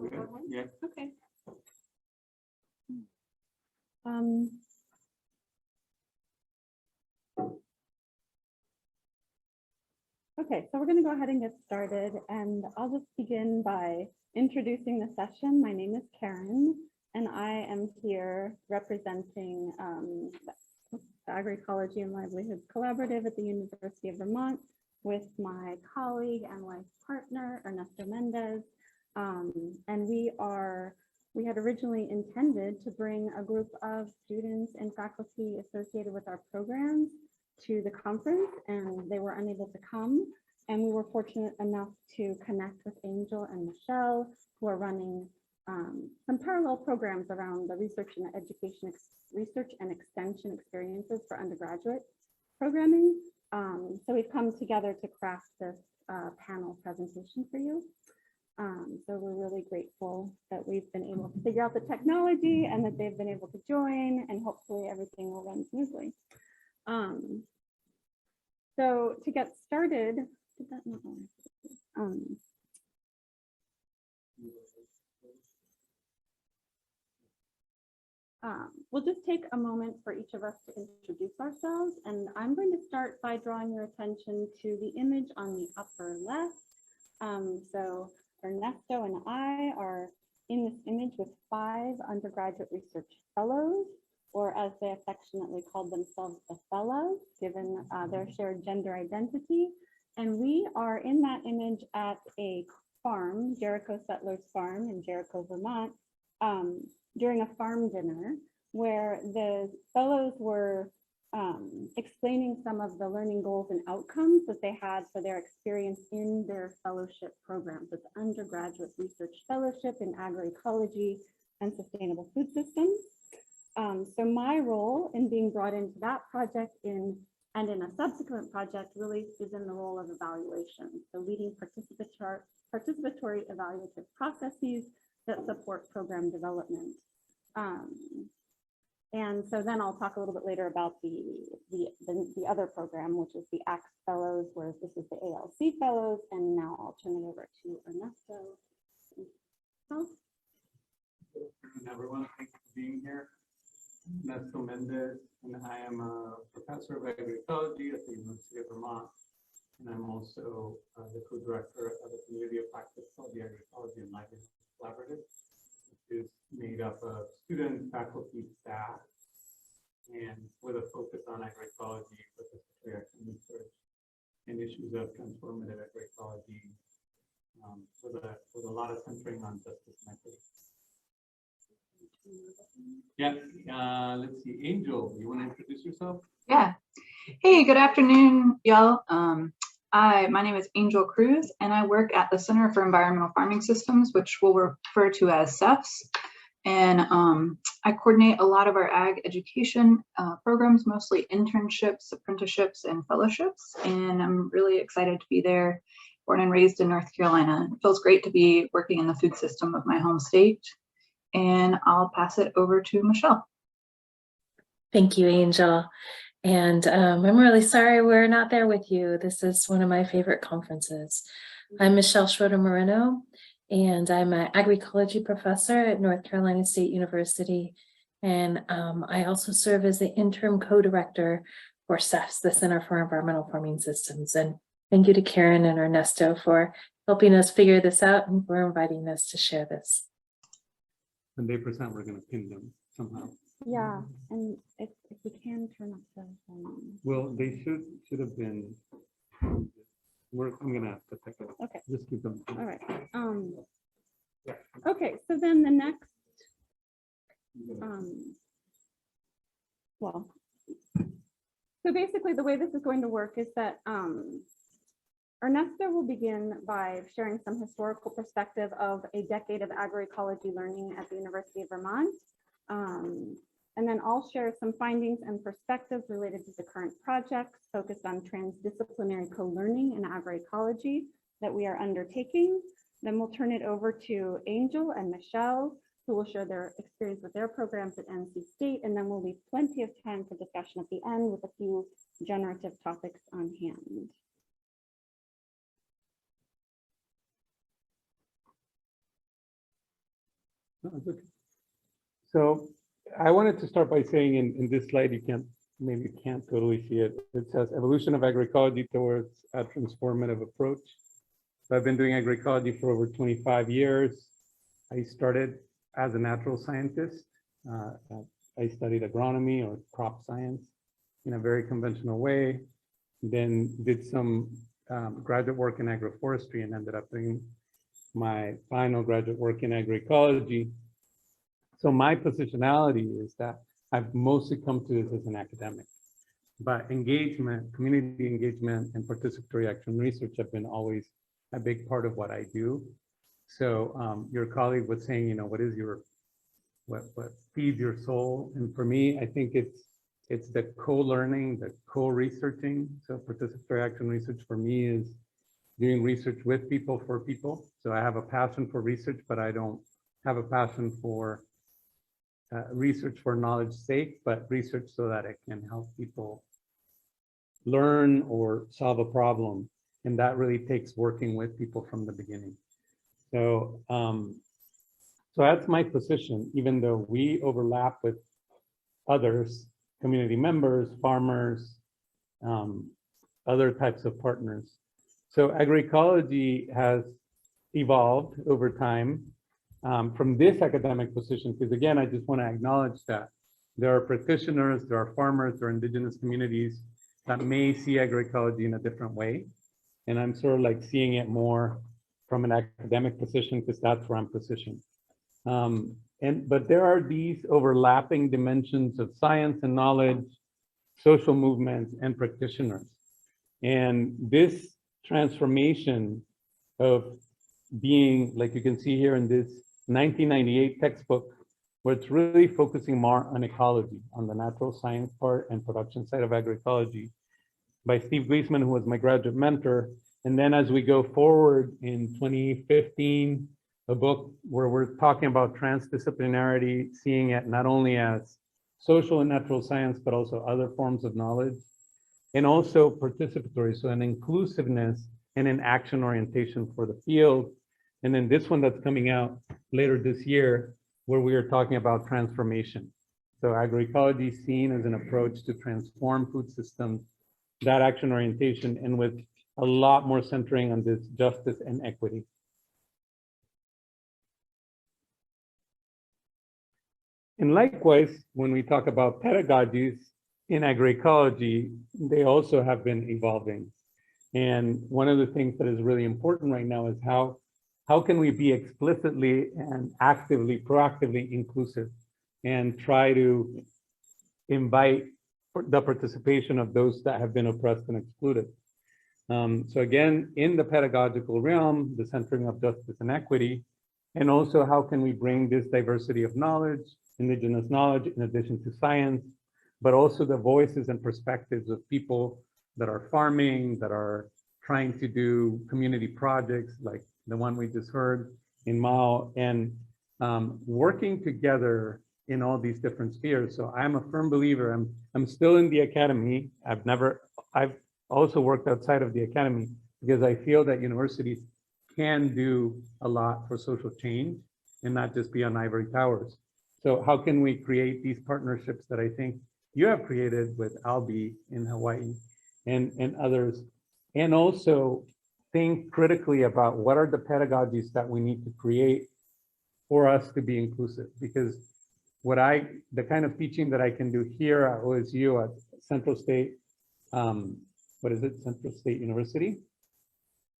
Yeah. Okay. Okay, so we're going to go ahead and get started, and I'll just begin by introducing the session. My name is Karen, and I am here representing the Agroecology and Livelihoods Collaborative at the University of Vermont with my colleague and life partner, Ernesto Méndez. And we had originally intended to bring a group of students and faculty associated with our programs to the conference, and they were unable to come. And we were fortunate enough to connect with Angel and Michelle, who are running some parallel programs around the research and extension experiences for undergraduate programming. So we've come together to craft this panel presentation for you. So we're really grateful that we've been able to figure out the technology and that they've been able to join, and hopefully everything will run smoothly. So to get started, did that not work? We'll just take a moment for each of us to introduce ourselves, and I'm going to start by drawing your attention to the image on the upper left. So Ernesto and I are in this image with 5 undergraduate research fellows, or as they affectionately called themselves, the fellows, given their shared gender identity. And we are in that image at a farm, Jericho Settlers Farm in Jericho, Vermont, during a farm dinner where the fellows were explaining some of the learning goals and outcomes that they had for their experience in their fellowship programs. It's undergraduate research fellowship in agroecology and sustainable food systems. So my role in being brought into that project and in a subsequent project really is in the role of evaluation. So leading participatory evaluative processes that support program development. And so then I'll talk a little bit later about the other program, which is the ACT Fellows, whereas this is the ALC Fellows. And now I'll turn it over to Ernesto. Good afternoon, everyone. Thank you for being here. Ernesto Méndez, and I am a professor of agroecology at the University of Vermont. And I'm also the co-director of a community of practice called the Agroecology and Livelihoods Collaborative, which is made up of students, faculty, staff, and with a focus on agroecology, participatory action research, and issues of transformative agroecology, with a lot of centering on justice methods. Yeah, let's see, Angel, you want to introduce yourself? Yeah. Hey, good afternoon, y'all. My name is Angel Cruz, and I work at the Center for Environmental Farming Systems, which we'll refer to as CEFS. And I coordinate a lot of our ag education programs, mostly internships, apprenticeships, and fellowships. And I'm really excited to be there, born and raised in North Carolina. It feels great to be working in the food system of my home state. And I'll pass it over to Michelle. Thank you, Angel. And I'm really sorry we're not there with you. This is one of my favorite conferences. I'm Michelle Schroeder-Moreno, and I'm an agroecology professor at North Carolina State University. And I also serve as the interim co-director for CEFS, the Center for Environmental Farming Systems. And thank you to Karen and Ernesto for helping us figure this out and for inviting us to share this. When they present, we're going to pin them somehow. Yeah, and if we can turn up the Well, they should have been. I'm going to have to take it. Okay. Just keep them. All right. Yeah. Okay, so then the next, well, so basically the way this is going to work is that Ernesto will begin by sharing some historical perspective of a decade of agroecology learning at the University of Vermont. And then I'll share some findings and perspectives related to the current projects focused on transdisciplinary co-learning in agroecology that we are undertaking. Then we'll turn it over to Angel and Michelle, who will share their experience with their programs at NC State. And then we'll leave plenty of time for discussion at the end with a few generative topics on hand. No, it's okay. So I wanted to start by saying in this slide, maybe you can't totally see it. It says evolution of agroecology towards a transformative approach. So I've been doing agroecology for over 25 years. I started as a natural scientist. I studied agronomy or crop science in a very conventional way, then did some graduate work in agroforestry and ended up doing my final graduate work in agroecology. So my positionality is that I've mostly come to this as an academic, but engagement, community engagement, and participatory action research have been always a big part of what I do. So your colleague was saying, you know, what feeds your soul? And for me, I think it's the co-learning, the co-researching. So participatory action research for me is doing research with people for people. So I have a passion for research, but I don't have a passion for research for knowledge's sake, but research so that it can help people learn or solve a problem. And that really takes working with people from the beginning. So, so that's my position, even though we overlap with others, community members, farmers, other types of partners. So agroecology has evolved over time from this academic position, because again, I just want to acknowledge that there are practitioners, there are farmers, there are indigenous communities that may see agroecology in a different way. And I'm sort of like seeing it more from an academic position because that's where I'm positioned. But there are these overlapping dimensions of science and knowledge, social movements, and practitioners. And this transformation of being, like you can see here in this 1998 textbook, where it's really focusing more on ecology, on the natural science part and production side of agroecology, by Steve Gleasman, who was my graduate mentor. And then as we go forward in 2015, a book where we're talking about transdisciplinarity, seeing it not only as social and natural science, but also other forms of knowledge, and also participatory, so an inclusiveness and an action orientation for the field. And then this one that's coming out later this year, where we are talking about transformation. So agroecology is seen as an approach to transform food systems, that action orientation, and with a lot more centering on this justice and equity. And likewise, when we talk about pedagogies in agroecology, they also have been evolving. And one of the things that is really important right now is how can we be explicitly and actively, proactively inclusive and try to invite the participation of those that have been oppressed and excluded. So again, in the pedagogical realm, the centering of justice and equity, and also how can we bring this diversity of knowledge, indigenous knowledge, in addition to science, but also the voices and perspectives of people that are farming, that are trying to do community projects like the one we just heard in Mao, and working together in all these different spheres. So I'm a firm believer. I'm still in the academy. I've also worked outside of the academy because I feel that universities can do a lot for social change and not just be on ivory towers. So how can we create these partnerships that I think you have created with Albi in Hawaii and others, and also think critically about what are the pedagogies that we need to create for us to be inclusive? Because the kind of teaching that I can do here at OSU at Central State, Central State University,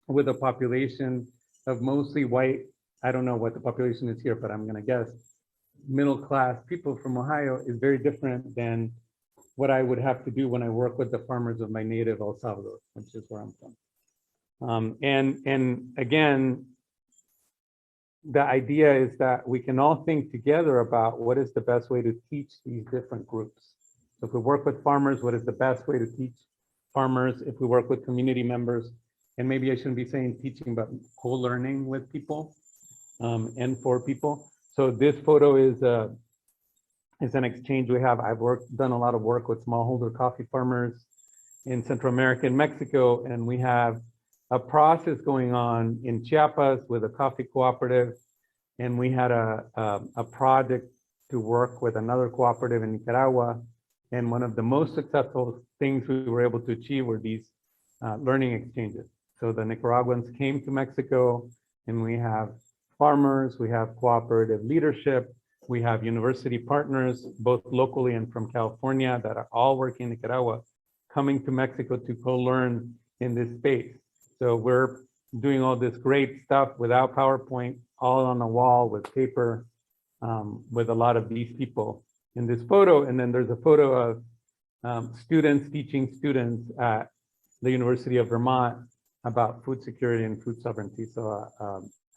with a population of mostly white, I don't know what the population is here, but I'm gonna guess, middle-class people from Ohio is very different than what I would have to do when I work with the farmers of my native El Salvador, which is where I'm from. And again, the idea is that we can all think together about what is the best way to teach these different groups. So if we work with farmers, what is the best way to teach farmers? If we work with community members, and maybe I shouldn't be saying teaching, but co-learning with people and for people. So this photo is an exchange we have. I've done a lot of work with smallholder coffee farmers in Central America and Mexico, and we have a process going on in Chiapas with a coffee cooperative and we had a project to work with another cooperative in Nicaragua. And one of the most successful things we were able to achieve were these learning exchanges. So the Nicaraguans came to Mexico, and we have farmers, we have cooperative leadership, we have university partners, both locally and from California, that are all working in Nicaragua, coming to Mexico to co-learn in this space. So we're doing all this great stuff without PowerPoint, all on the wall with paper, with a lot of these people in this photo. And then there's a photo of students teaching students at the University of Vermont about food security and food sovereignty. So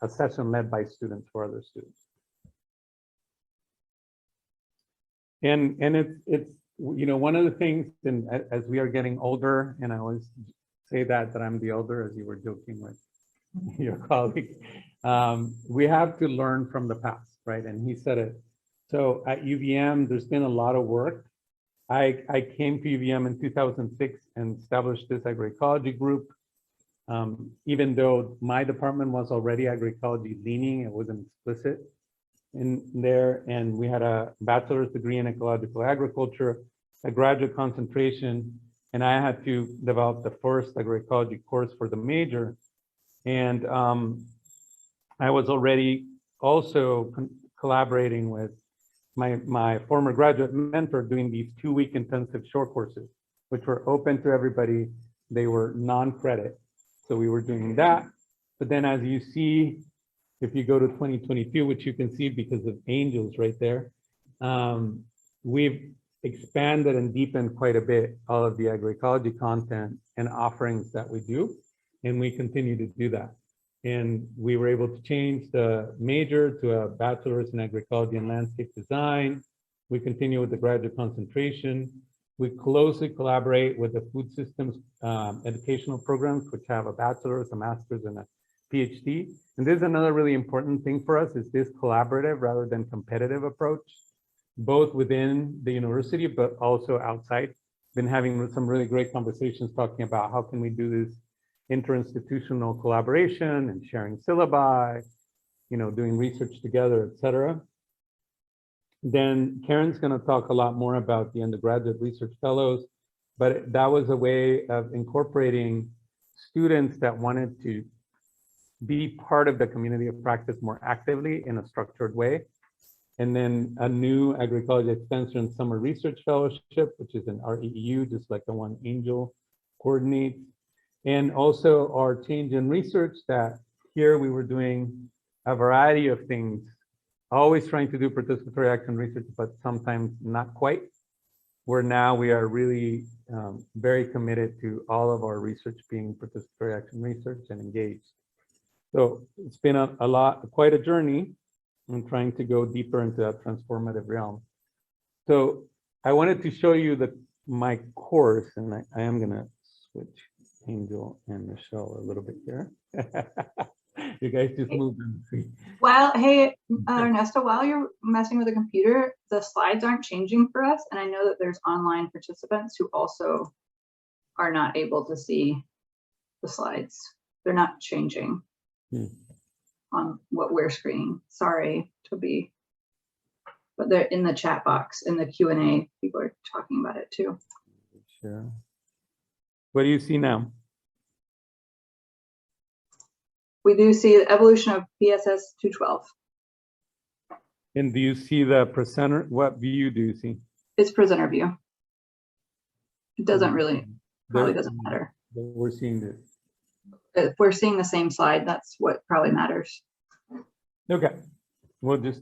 a session led by students for other students. And it's you know, one of the things, and as we are getting older, and I always say that I'm the older, as you were joking with your colleague, we have to learn from the past, right? And he said it. So at UVM, there's been a lot of work. I came to UVM in 2006 and established this agroecology group. Even though my department was already agroecology leaning, it wasn't explicit in there. And we had a bachelor's degree in ecological agriculture, a graduate concentration, and I had to develop the first agroecology course for the major. And I was already also collaborating with my former graduate mentor, doing these 2-week intensive short courses, which were open to everybody. They were non-credit. So we were doing that. But then as you see, if you go to 2022, which you can see because of angels right there, we've expanded and deepened quite a bit all of the agroecology content and offerings that we do. And we continue to do that. And we were able to change the major to a bachelor's in agroecology and landscape design. We continue with the graduate concentration. We closely collaborate with the food systems educational programs, which have a bachelor's, a master's, and a PhD. And this is another really important thing for us, is this collaborative rather than competitive approach, both within the university, but also outside. Been having some really great conversations talking about how can we do this interinstitutional collaboration and sharing syllabi, you know, doing research together, et cetera. Then Karen's going to talk a lot more about the undergraduate research fellows, but that was a way of incorporating students that wanted to be part of the community of practice more actively in a structured way. And then a new Agroecology Extension Summer Research Fellowship, which is an REEU, just like the one Angel coordinates. And also our change in research, that here we were doing a variety of things, always trying to do participatory action research, but sometimes not quite, where now we are really very committed to all of our research being participatory action research and engaged. So it's been quite a journey in trying to go deeper into that transformative realm. So I wanted to show you my course, and I am gonna switch Angel and Michelle a little bit here. You guys just moved in. Well, hey, Ernesto, while you're messing with the computer, the slides aren't changing for us. And I know that there's online participants who also are not able to see the slides. They're not changing on what we're screening. Sorry to be, but they're in the chat box, in the Q&A. People are talking about it too. Sure. What do you see now? We do see the evolution of PSS 212. And do you see the presenter? What view do you see? It's presenter view. It doesn't really, probably doesn't matter. We're seeing this. If we're seeing the same slide, that's what probably matters. Okay. We'll just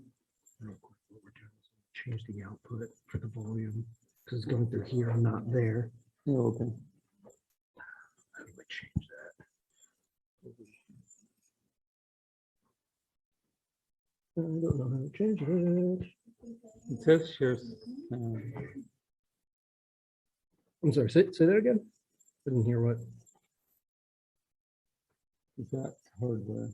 change the output for the volume because it's going through here and not there. Oh, okay. How do I change that? I don't know how to change it. It says share. I'm sorry, say that again. Didn't hear what. Is that hardware?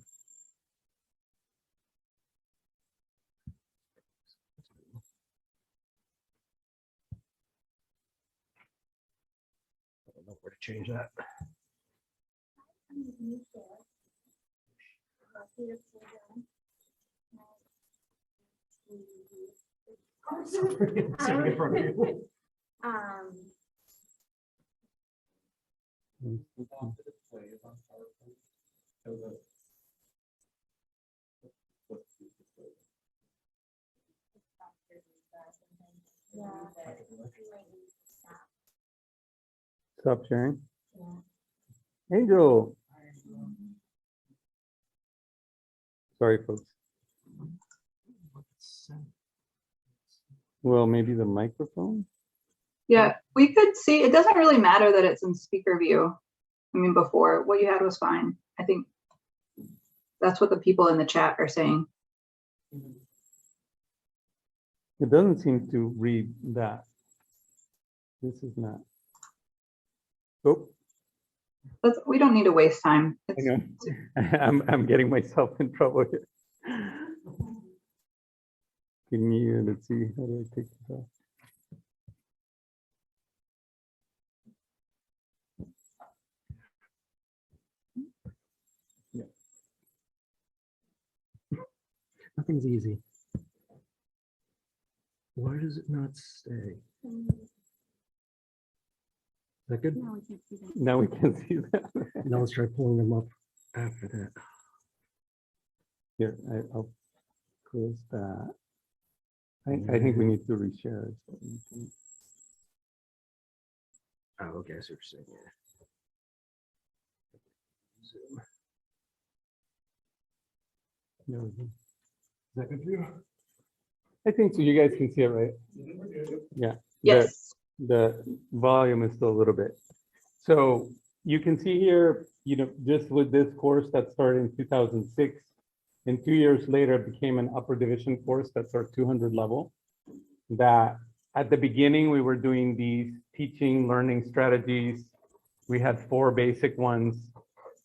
I don't know where to change that. Sorry, I'm sitting in front of you. Stop sharing. Angel. Sorry, folks. Well, maybe the microphone. Yeah, we could see, it doesn't really matter that it's in speaker view. I mean, before, what you had was fine. I think that's what the people in the chat are saying. It doesn't seem to read that. This is not. Oh, We don't need to waste time. I know. I'm getting myself in trouble here. Give me, let's see, how do I take this off? Yeah. Nothing's easy. Why does it not stay? Is that good? No, we can't see that. Now we can see that. Now let's try pulling them up after that. Here, I'll close that. I think we need to reshare. Oh, okay, I see what you're saying. There we go. Is that good for you? I think so. You guys can see it, right? Yeah. Yes. The volume is still a little bit. So you can see here, just with this course that started in 2006, and 2 years later it became an upper division course. That's our 200 level. That at the beginning we were doing these teaching learning strategies. We had 4 basic ones.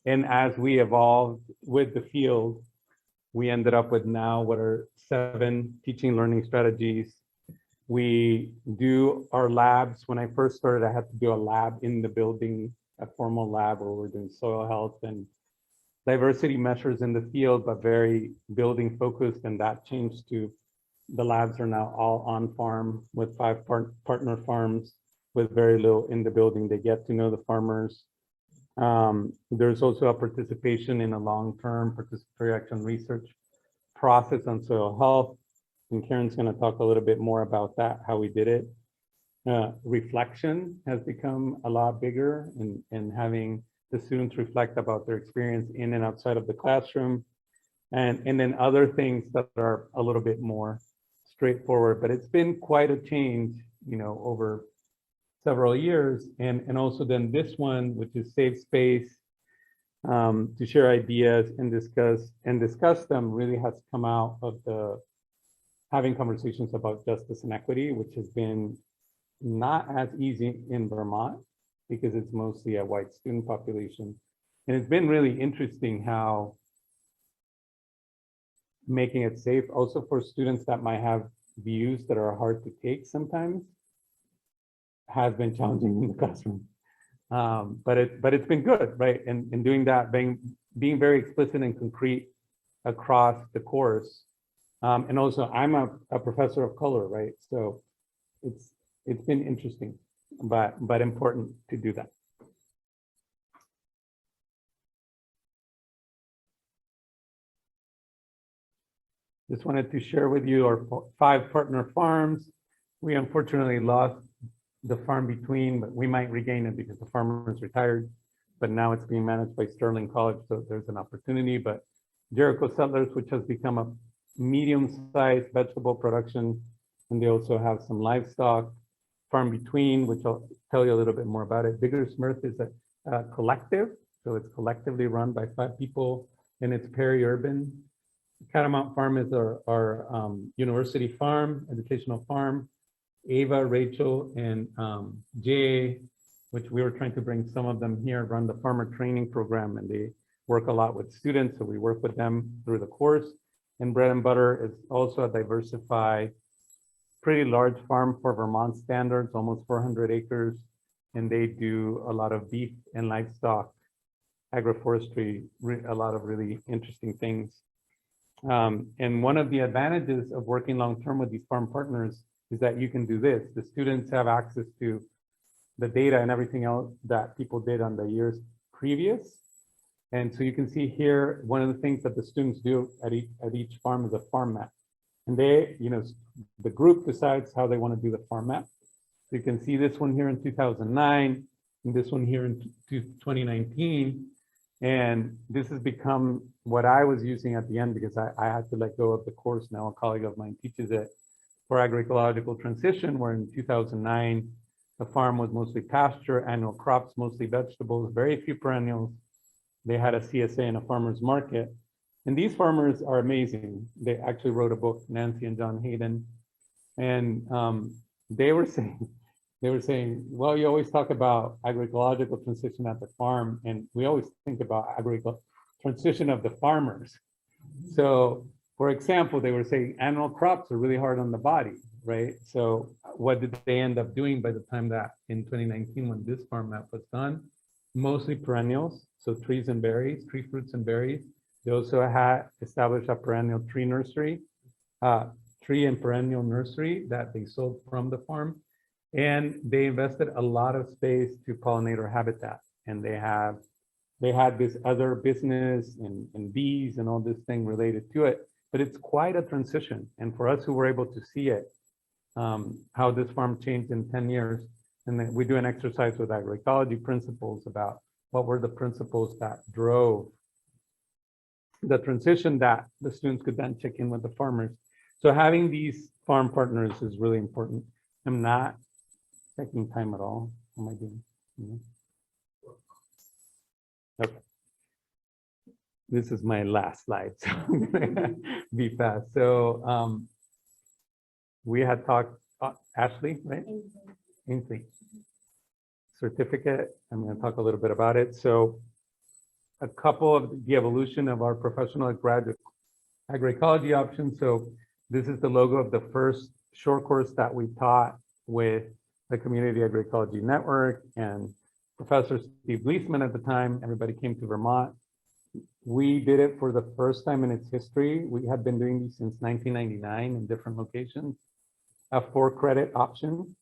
And as we evolved with the field, we ended up with now what are 7 teaching learning strategies. We do our labs. When I first started, I had to do a lab in the building, a formal lab where we're doing soil health and diversity measures in the field, but very building focused. And that changed to the labs are now all on farm with 5 partner farms with very little in the building. They get to know the farmers. There's also a participation in a long-term participatory action research process on soil health. And Karen's going to talk a little bit more about that, how we did it. Reflection has become a lot bigger and having the students reflect about their experience in and outside of the classroom. And then other things that are a little bit more straightforward, but it's been quite a change, over several years. And also then this one, which is safe space, to share ideas and discuss them, really has come out of the having conversations about justice and equity, which has been not as easy in Vermont because it's mostly a white student population. And it's been really interesting how making it safe also for students that might have views that are hard to take sometimes has been challenging in the classroom. But it's been good, right? And doing that, being very explicit and concrete across the course. And also I'm a professor of color, right? So it's been interesting, but important to do that. Just wanted to share with you our 5 partner farms. We unfortunately lost the farm between, but we might regain it because the farmer is retired, but now it's being managed by Sterling College, so there's an opportunity. But Jericho Settlers, which has become a medium-sized vegetable production, and they also have some livestock. Farm Between, which I'll tell you a little bit more about it. Bigger Smurf is a collective, so it's collectively run by 5 people, and it's peri-urban. Catamount Farm is our university farm, educational farm. Ava, Rachel, and Jay, which we were trying to bring some of them here, run the farmer training program, and they work a lot with students, so we work with them through the course. And Bread and Butter is also a diversified, pretty large farm for Vermont standards, almost 400 acres, and they do a lot of beef and livestock, agroforestry, a lot of really interesting things. And one of the advantages of working long-term with these farm partners is that you can do this. The students have access to the data and everything else that people did on the years previous. And so you can see here, one of the things that the students do at each farm is a farm map. And they, the group decides how they want to do the farm map. So you can see this one here in 2009, and this one here in 2019. And this has become what I was using at the end because I had to let go of the course. Now a colleague of mine teaches it for agroecological transition, where in 2009, the farm was mostly pasture, annual crops, mostly vegetables, very few perennials. They had a CSA and a farmer's market. And these farmers are amazing. They actually wrote a book, Nancy and John Hayden. And they were saying, well, you always talk about agroecological transition at the farm, and we always think about agroecological transition of the farmers. So, for example, they were saying annual crops are really hard on the body, right? So what did they end up doing by the time that in 2019, when this farm map was done? Mostly perennials, so trees and berries, tree fruits and berries. They also had established a perennial tree nursery, tree and perennial nursery that they sold from the farm. And they invested a lot of space to pollinator habitat. And they had this other business and bees and all this thing related to it. But it's quite a transition. And for us who were able to see it, how this farm changed in 10 years, and then we do an exercise with agroecology principles about what were the principles that drove the transition that the students could then check in with the farmers. So having these farm partners is really important. I'm not taking time at all. What am I doing? Okay. This is my last slide, so I'm gonna be fast. So we had talked, Ashley, right? Ainsley. Certificate, I'm gonna talk a little bit about it. So a couple of the evolution of our professional graduate agroecology options. So this is the logo of the first short course that we taught with the Community Agroecology Network and Professor Steve Leisman at the time. Everybody came to Vermont. We did it for the first time in its history. We had been doing these since 1999 in different locations, a 4-credit option.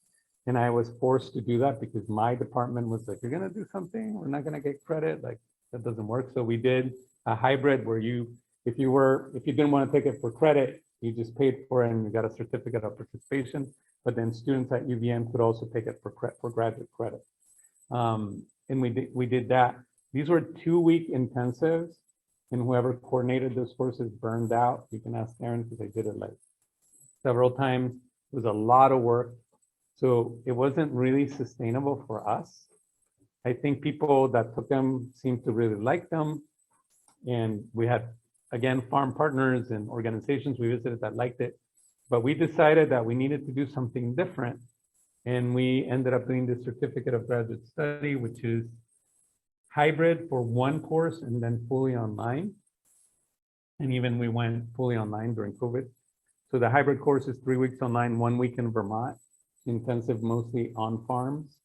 And I was forced to do that because my department was like, you're gonna do something, we're not gonna get credit, like that doesn't work. So we did a hybrid where if you didn't want to take it for credit, you just paid for it and you got a certificate of participation. But then students at UVM could also take it for graduate credit. And we did that. These were 2-week intensives, and whoever coordinated those courses burned out. You can ask Aaron because I did it like several times. It was a lot of work. So it wasn't really sustainable for us. I think people that took them seemed to really like them. And we had, again, farm partners and organizations we visited that liked it. But we decided that we needed to do something different. And we ended up doing the certificate of graduate study, which is hybrid for one course and then fully online. And even we went fully online during COVID. So the hybrid course is 3 weeks online, 1 week in Vermont, intensive mostly on farms.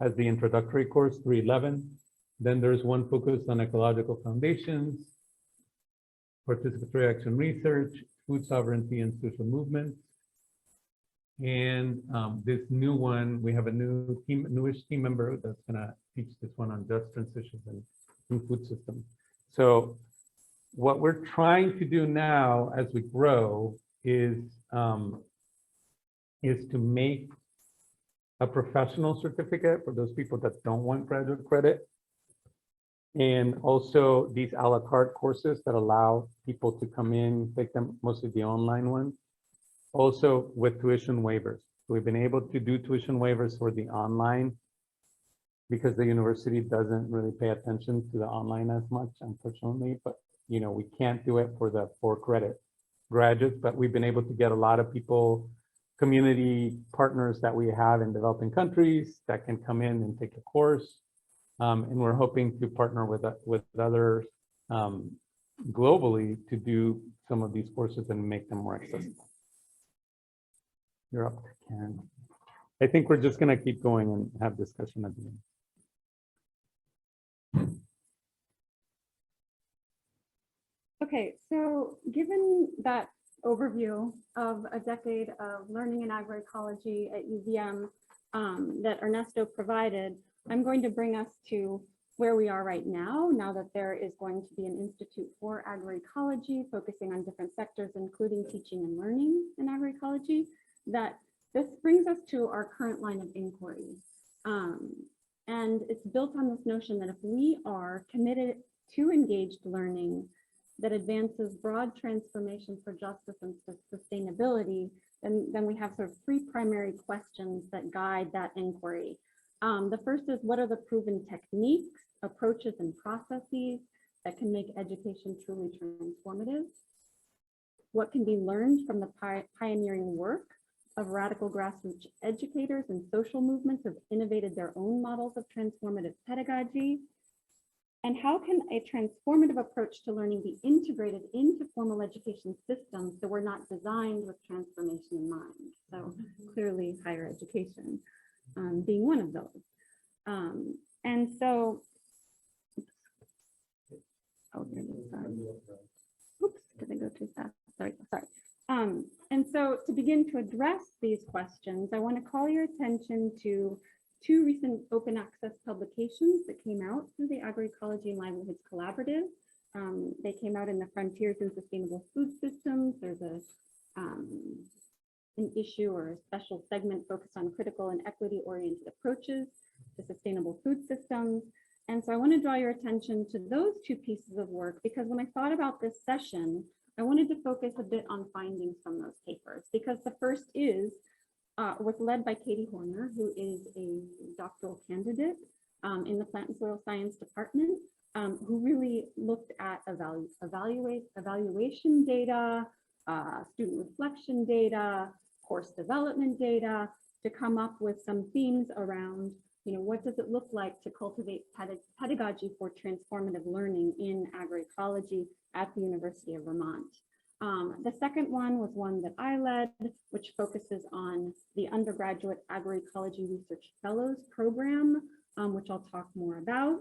As the introductory course, 311. Then there's one focused on ecological foundations, participatory action research, food sovereignty and social movements. And this new one, we have a newish team member that's gonna teach this one on just transitions and food systems. So what we're trying to do now as we grow is to make a professional certificate for those people that don't want graduate credit. And also these a la carte courses that allow people to come in, take them, mostly the online ones. Also with tuition waivers. So we've been able to do tuition waivers for the online because the university doesn't really pay attention to the online as much, unfortunately, but we can't do it for the 4-credit graduates, but we've been able to get a lot of people, community partners that we have in developing countries that can come in and take a course. And we're hoping to partner with others globally to do some of these courses and make them more accessible. You're up, Karen. I think we're just gonna keep going and have discussion at the end. Okay, so given that overview of a decade of learning in agroecology at UVM that Ernesto provided, I'm going to bring us to where we are right now that there is going to be an Institute for Agroecology focusing on different sectors, including teaching and learning in agroecology, that this brings us to our current line of inquiry. And it's built on this notion that if we are committed to engaged learning that advances broad transformation for justice and sustainability, then we have sort of three primary questions that guide that inquiry. The first is, what are the proven techniques, approaches, and processes that can make education truly transformative? What can be learned from the pioneering work of radical grassroots educators and social movements who have innovated their own models of transformative pedagogy? And how can a transformative approach to learning be integrated into formal education systems so we're not designed with transformation in mind? So clearly higher education being one of those. And so, oops, did I go too fast? Sorry. And so to begin to address these questions, I want to call your attention to two recent open access publications that came out through the Agroecology and Livelihoods Collaborative. They came out in the Frontiers in Sustainable Food Systems. There's an issue or a special segment focused on critical and equity-oriented approaches to sustainable food systems. And so I want to draw your attention to those two pieces of work, because when I thought about this session, I wanted to focus a bit on findings from those papers, because the first was led by Katie Horner, who is a doctoral candidate in the Plant and Soil Science Department, who really looked at evaluation data, student reflection data, course development data, to come up with some themes around, what does it look like to cultivate pedagogy for transformative learning in agroecology at the University of Vermont. The second one was one that I led, which focuses on the Undergraduate Agroecology Research Fellows Program, which I'll talk more about.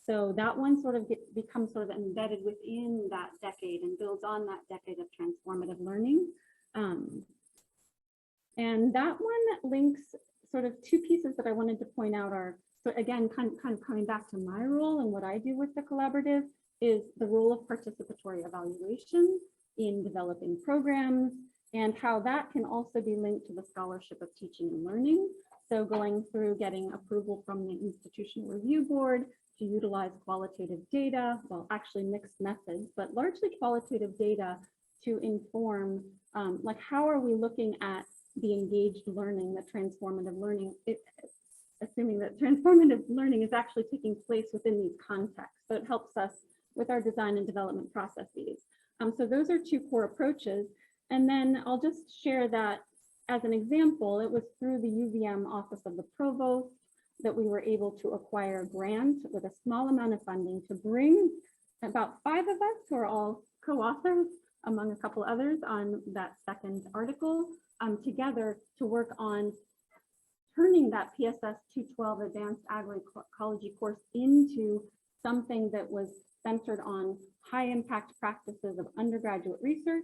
So that one sort of becomes sort of embedded within that decade and builds on that decade of transformative learning. And that one links sort of two pieces that I wanted to point out are, so again, kind of coming back to my role and what I do with the collaborative, is the role of participatory evaluation in developing programs, and how that can also be linked to the scholarship of teaching and learning. So going through getting approval from the Institutional Review Board to utilize qualitative data, well, actually mixed methods, but largely qualitative data to inform, like, how are we looking at the engaged learning, the transformative learning, assuming that transformative learning is actually taking place within these contexts. So it helps us with our design and development processes. So those are two core approaches. And then I'll just share that as an example, it was through the UVM Office of the Provost that we were able to acquire a grant with a small amount of funding to bring about 5 of us, who are all co-authors, among a couple others, on that second article, together to work on turning that PSS 212 Advanced Agroecology course into something that was centered on high impact practices of undergraduate research,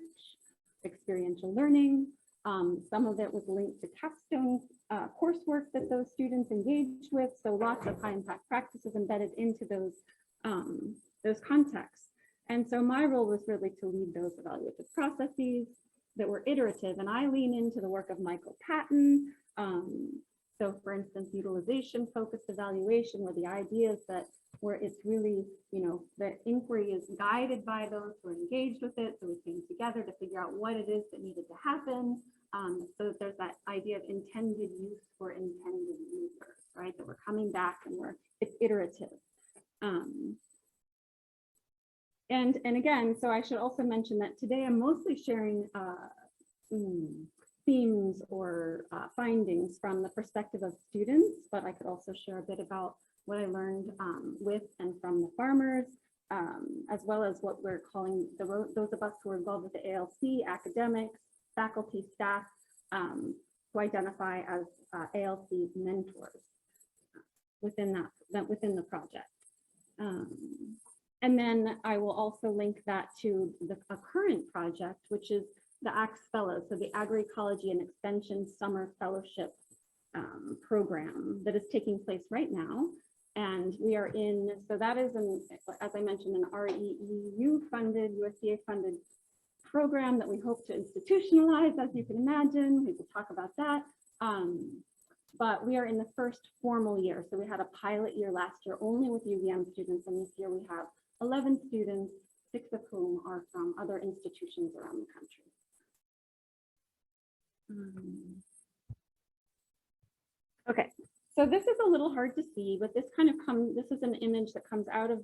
experiential learning. Some of it was linked to capstone coursework that those students engaged with. So lots of high impact practices embedded into those contexts. And so my role was really to lead those evaluative processes that were iterative. And I lean into the work of Michael Patton. So for instance, utilization focused evaluation, where the idea is that where it's really, the inquiry is guided by those who are engaged with it. So we came together to figure out what it is that needed to happen. So that there's that idea of intended use for intended users, right? That we're coming back and it's iterative. And again, so I should also mention that today I'm mostly sharing themes or findings from the perspective of students, but I could also share a bit about what I learned with and from the farmers, as well as what we're calling those of us who are involved with the ALC, academics, faculty, staff, who identify as ALC mentors within the project. And then I will also link that to a current project, which is the AX Fellows, so the Agroecology and Extension Summer Fellowship program that is taking place right now. And we are in, so that is, as I mentioned, an REEU funded, USDA funded program that we hope to institutionalize, as you can imagine. We could talk about that. But we are in the first formal year. So we had a pilot year last year only with UVM students, and this year we have 11 students, 6 of whom are from other institutions around the country. Okay, so this is a little hard to see, but this is an image that comes out of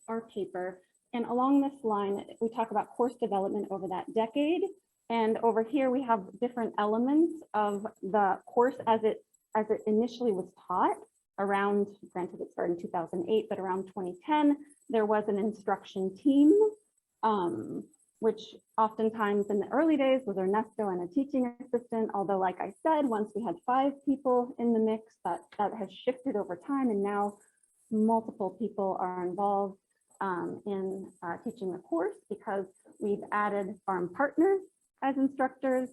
our paper. And along this line, we talk about course development over that decade. And over here, we have different elements of the course as it initially was taught around, granted it started in 2008, but around 2010, there was an instruction team, which oftentimes in the early days was Ernesto and a teaching assistant. Although, like I said, once we had 5 people in the mix, that has shifted over time. And now multiple people are involved in teaching the course, because we've added farm partners as instructors.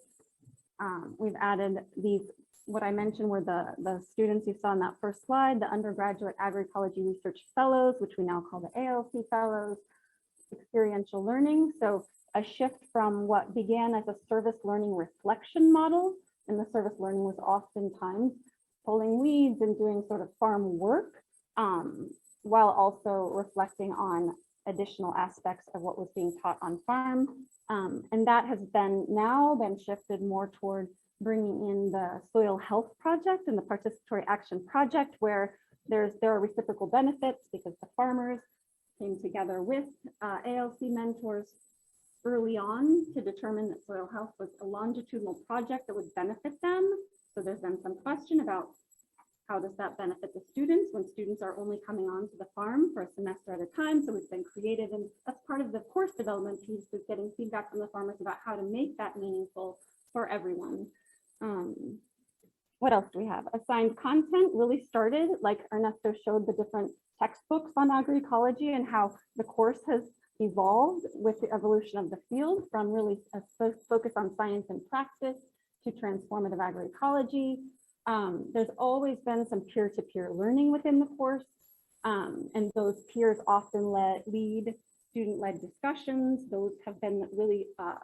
We've added these, what I mentioned were the students you saw in that first slide, the Undergraduate Agroecology Research Fellows, which we now call the ALC Fellows, experiential learning. So a shift from what began as a service learning reflection model, and the service learning was oftentimes pulling weeds and doing sort of farm work, while also reflecting on additional aspects of what was being taught on farm. And that has now been shifted more toward bringing in the soil health project and the participatory action project, where there are reciprocal benefits, because the farmers came together with ALC mentors early on to determine that soil health was a longitudinal project that would benefit them. So there's been some question about how does that benefit the students when students are only coming onto the farm for a semester at a time. So it's been created, and that's part of the course development piece, is getting feedback from the farmers about how to make that meaningful for everyone. What else do we have? Assigned content really started, like Ernesto showed, the different textbooks on agroecology and how the course has evolved with the evolution of the field, from really a focus on science and practice to transformative agroecology. There's always been some peer-to-peer learning within the course, and those peers often lead student-led discussions. Those have been really, what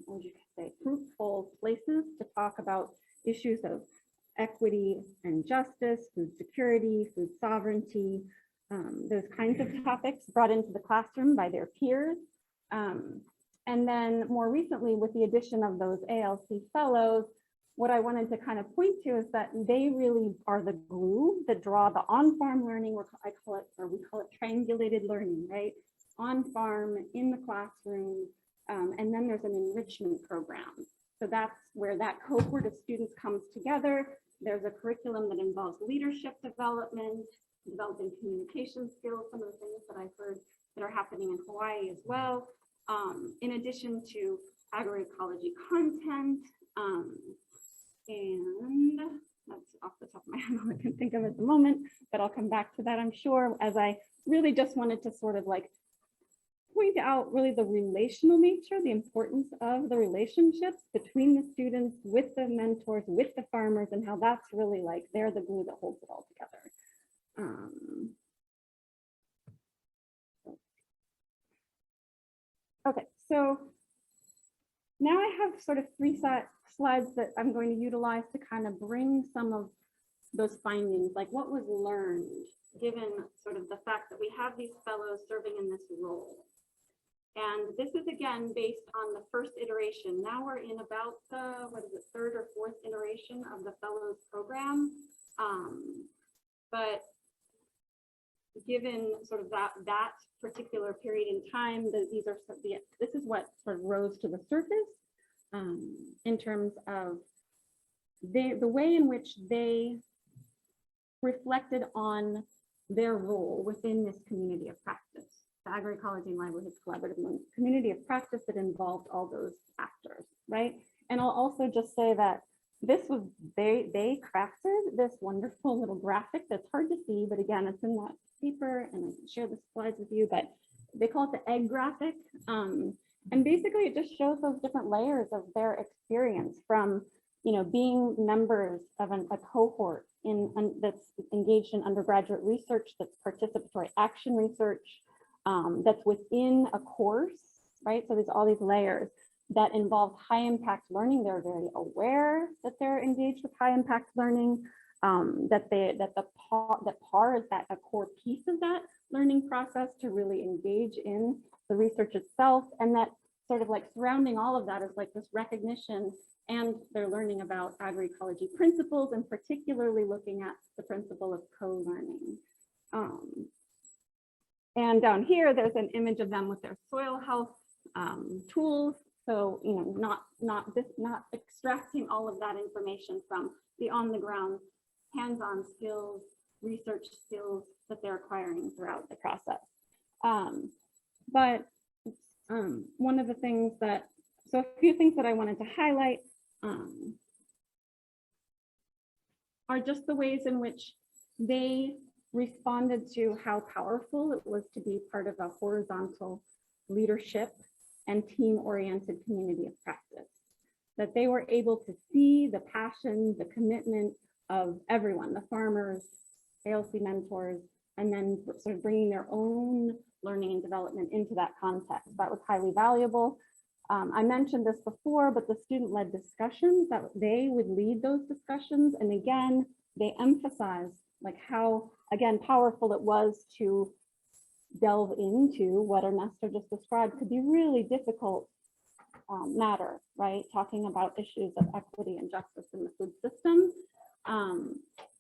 would you say, fruitful places to talk about issues of equity and justice, food security, food sovereignty, those kinds of topics brought into the classroom by their peers. And then more recently, with the addition of those ALC fellows, what I wanted to kind of point to is that they really are the glue that draw the on-farm learning, or we call it triangulated learning, right? On farm, in the classroom, and then there's an enrichment program. So that's where that cohort of students comes together. There's a curriculum that involves leadership development, developing communication skills, some of the things that I've heard that are happening in Hawaii as well, in addition to agroecology content. And that's off the top of my head, all I can think of at the moment, but I'll come back to that, I'm sure, as I really just wanted to sort of like point out really the relational nature, the importance of the relationships between the students, with the mentors, with the farmers, and how that's really like, they're the glue that holds it all together. Okay, so now I have sort of 3 slides that I'm going to utilize to kind of bring some of those findings, like what was learned, given sort of the fact that we have these fellows serving in this role. And this is again based on the first iteration. Now we're in about the, what is it, 3rd or 4th iteration of the fellows program. But given sort of that particular period in time, these are this is what sort of rose to the surface in terms of the way in which they reflected on their role within this community of practice, the Agroecology and Livelihoods Collaborative community of practice that involved all those actors, right? And I'll also just say that this was, they crafted this wonderful little graphic that's hard to see, but again, it's in that paper, and I can share the slides with you, but they call it the egg graphic. And basically it just shows those different layers of their experience from, being members of a cohort that's engaged in undergraduate research, that's participatory action research, that's within a course, right? So there's all these layers that involve high impact learning. They're very aware that they're engaged with high impact learning, that PAR is a core piece of that learning process to really engage in the research itself, and that sort of like surrounding all of that is like this recognition, and they're learning about agroecology principles, and particularly looking at the principle of co-learning. And down here, there's an image of them with their soil health tools. So, not extracting all of that information from the on-the-ground, hands-on skills, research skills that they're acquiring throughout the process. But one of the things so a few things that I wanted to highlight are just the ways in which they responded to how powerful it was to be part of a horizontal leadership and team-oriented community of practice. That they were able to see the passion, the commitment of everyone, the farmers, ALC mentors, and then sort of bringing their own learning and development into that context. That was highly valuable. I mentioned this before, but the student-led discussions, that they would lead those discussions. And again, they emphasized like how, again, powerful it was to delve into what Ernesto just described could be really difficult matter, right? Talking about issues of equity and justice in the food system.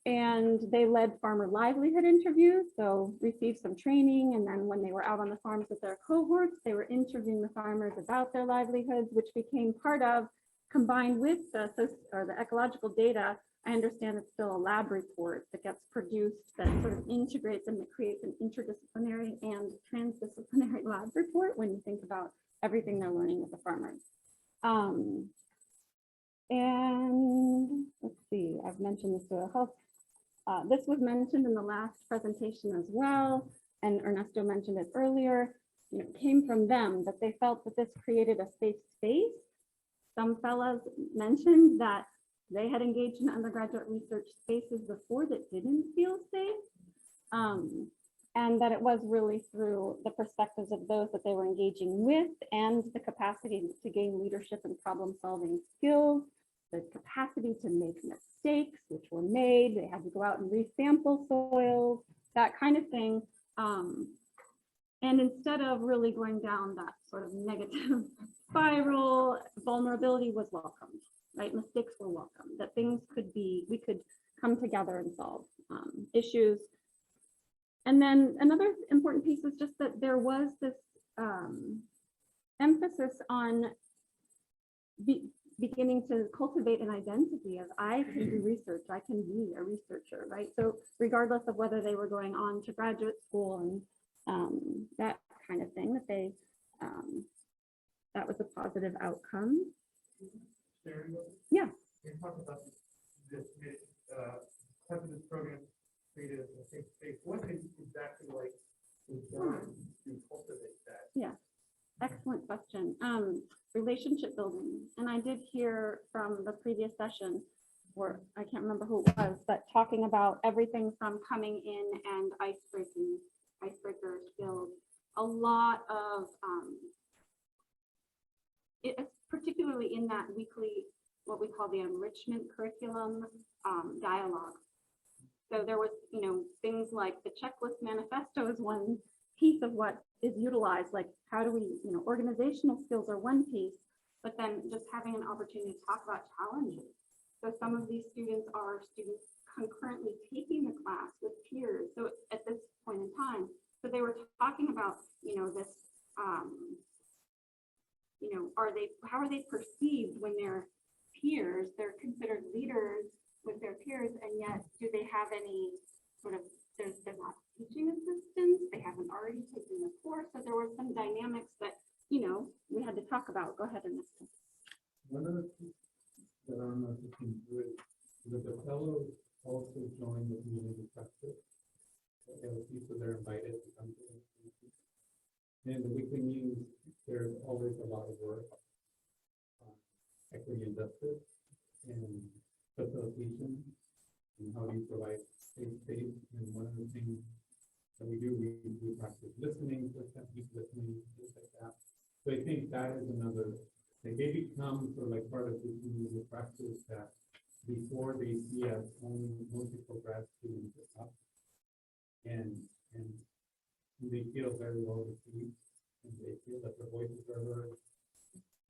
And they led farmer livelihood interviews, so received some training. And then when they were out on the farms with their cohorts, they were interviewing the farmers about their livelihoods, which became part of, combined with the ecological data. I understand it's still a lab report that gets produced that sort of integrates and creates an interdisciplinary and transdisciplinary lab report when you think about everything they're learning with the farmers. And let's see, I've mentioned the soil health. This was mentioned in the last presentation as well, and Ernesto mentioned it earlier. It came from them that they felt that this created a safe space. Some fellows mentioned that they had engaged in undergraduate research spaces before that didn't feel safe, and that it was really through the perspectives of those that they were engaging with and the capacity to gain leadership and problem-solving skills, the capacity to make mistakes, which were made. They had to go out and resample soils, that kind of thing. And instead of really going down that sort of negative spiral, vulnerability was welcomed, right? Mistakes were welcome, that things we could come together and solve issues. And then another important piece was just that there was this emphasis on beginning to cultivate an identity of I can do research, I can be a researcher, right? So regardless of whether they were going on to graduate school and that kind of thing, that they that was a positive outcome. Yeah. You talk about this having this program created as a safe space. What is exactly like designed to cultivate that? Yeah. Excellent question. Relationship building. And I did hear from the previous session, or I can't remember who it was, but talking about everything from coming in and icebreaker skills. A lot of, particularly in that weekly, what we call the enrichment curriculum dialogue. So there was, things like the checklist manifesto is one piece of what is utilized, like how do we, organizational skills are one piece, but then just having an opportunity to talk about challenges. So some of these students are students concurrently taking the class with peers. So at this point in time, so they were talking about, this, how are they perceived when they're peers? They're considered leaders with their peers, and yet do they have any sort of, they're not teaching assistants, they haven't already taken the course. So there were some dynamics that, we had to talk about. Go ahead, Ernesto. One of the things that I'm not looking good is that the fellows also join the community practice. So they're excited to come to it. And the weekly news, there's always a lot of work on equity and justice and facilitation and how do you provide safe space. And one of the things that we do, we practice listening, deep listening, things like that. So I think that is another, like they become sort of like part of this community practice that before they see us, only multiple grad students are up. And they feel very well received, and they feel that their voices are heard,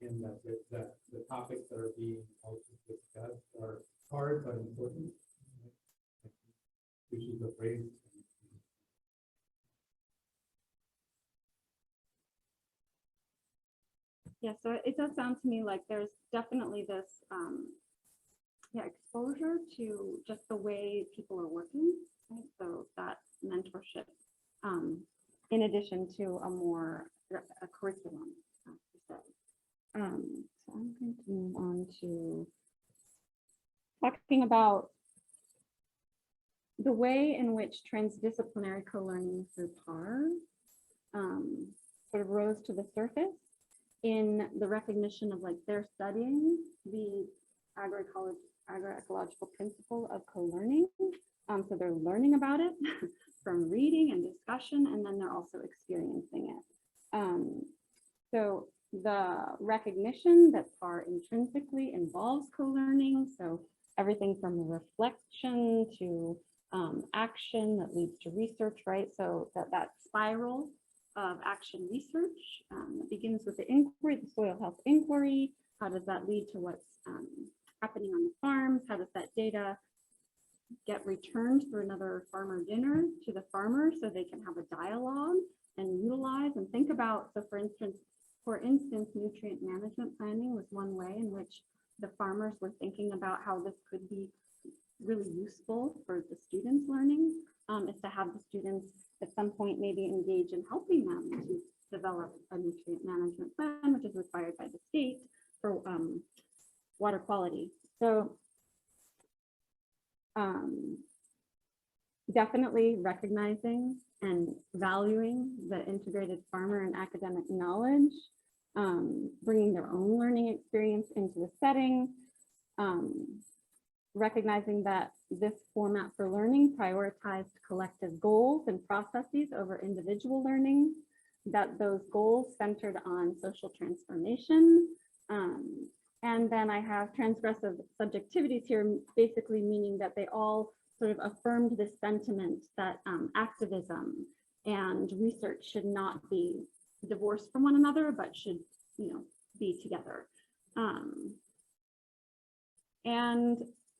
and that the topics that are being also discussed are hard but important. Issues of race. Yeah, so it does sound to me like there's definitely this exposure to just the way people are working, right? So that mentorship, in addition to a curriculum. So I'm going to move on to talking about the way in which transdisciplinary co-learning through PAR sort of rose to the surface in the recognition of like they're studying the agroecological principle of co-learning. So they're learning about it from reading and discussion, and then they're also experiencing it. So the recognition that PAR intrinsically involves co-learning, so everything from reflection to action that leads to research, right? So that spiral of action research that begins with the inquiry, the soil health inquiry. How does that lead to what's happening on the farms? How does that data get returned through another farmer dinner to the farmer so they can have a dialogue and utilize and think about? So for instance, nutrient management planning was one way in which the farmers were thinking about how this could be really useful for the students learning, is to have the students at some point maybe engage in helping them to develop a nutrient management plan, which is required by the state for water quality. So definitely recognizing and valuing the integrated farmer and academic knowledge, bringing their own learning experience into the setting, recognizing that this format for learning prioritized collective goals and processes over individual learning, that those goals centered on social transformation. And then I have transgressive subjectivities here, basically meaning that they all sort of affirmed this sentiment that activism and research should not be divorced from one another, but should, be together. And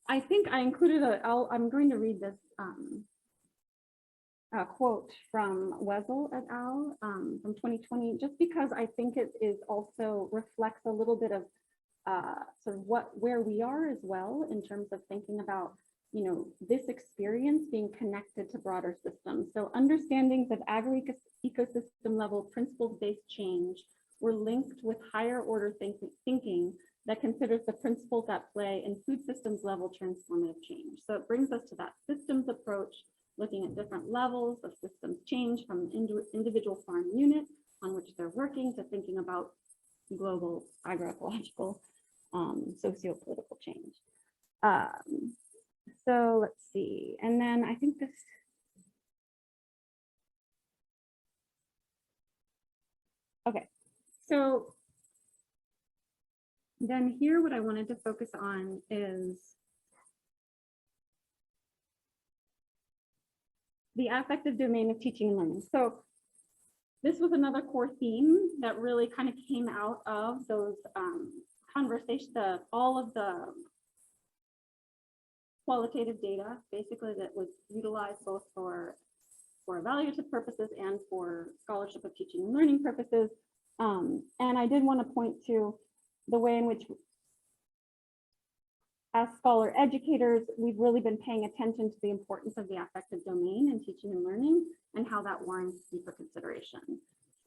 I think I included I'm going to read this quote from Wessel et al. From 2020, just because I think it is also reflects a little bit of sort of where we are as well in terms of thinking about, this experience being connected to broader systems. So understandings of agro-ecosystem level principles-based change were linked with higher order thinking that considers the principles at play in food systems level transformative change. So it brings us to that systems approach, looking at different levels of systems change from individual farm unit on which they're working to thinking about global agroecological socio-political change. So let's see, and then I think this, okay, so then here what I wanted to focus on is the affective domain of teaching and learning. So this was another core theme that really kind of came out of those conversations, all of the qualitative data, basically, that was utilized both for evaluative purposes and for scholarship of teaching and learning purposes. And I did want to point to the way in which, as scholar educators, we've really been paying attention to the importance of the affective domain in teaching and learning and how that warrants deeper consideration.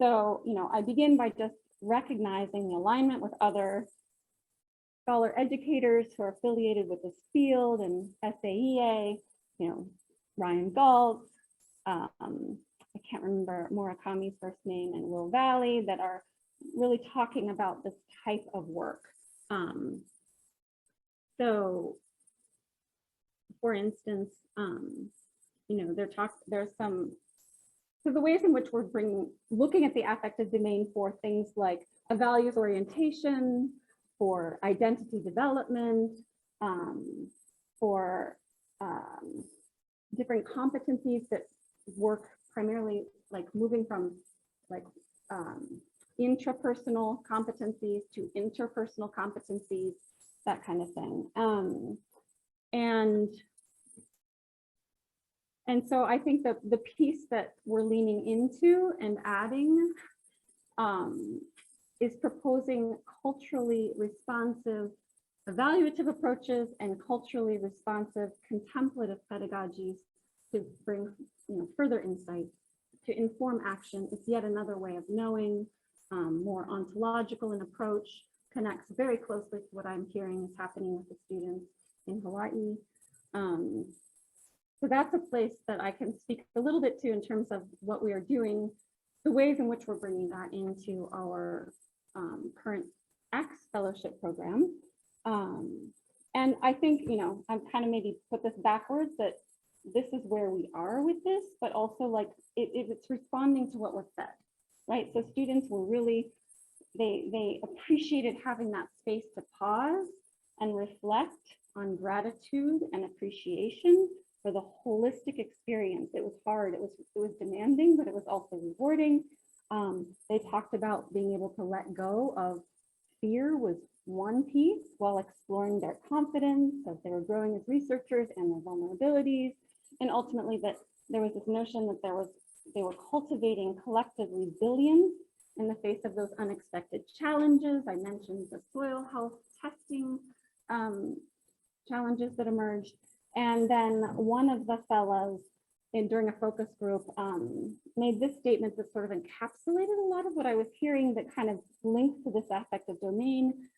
So, I begin by just recognizing the alignment with other scholar educators who are affiliated with this field and SAEA, Ryan Galtz, I can't remember Murakami's first name, and Will Valley, that are really talking about this type of work. So, for instance, you know, there's some, so the ways in which we're looking at the affective domain for things like a values orientation, for identity development, for different competencies that work primarily like moving from like intrapersonal competencies to interpersonal competencies, that kind of thing. And so I think that the piece that we're leaning into and adding is proposing culturally responsive evaluative approaches and culturally responsive contemplative pedagogies to bring, you know, further insight to inform action. It's yet another way of knowing, more ontological in approach, connects very closely to what I'm hearing is happening with the students in Hawaii. So that's a place that I can speak a little bit to in terms of what we are doing, the ways in which we're bringing that into our current X fellowship program. And I think, you know, I'm kind of maybe put this backwards, that this is where we are with this, but also like it's responding to what was said, right? So students were really, they appreciated having that space to pause and reflect on gratitude and appreciation for the holistic experience. It was hard, it was demanding, but it was also rewarding. They talked about being able to let go of fear was one piece while exploring their confidence as they were growing as researchers and their vulnerabilities. And ultimately that there was this notion that they were cultivating collective resilience in the face of those unexpected challenges. I mentioned the soil health testing challenges that emerged. And then one of the fellows during a focus group made this statement that sort of encapsulated a lot of what I was hearing that kind of links to this affective domain.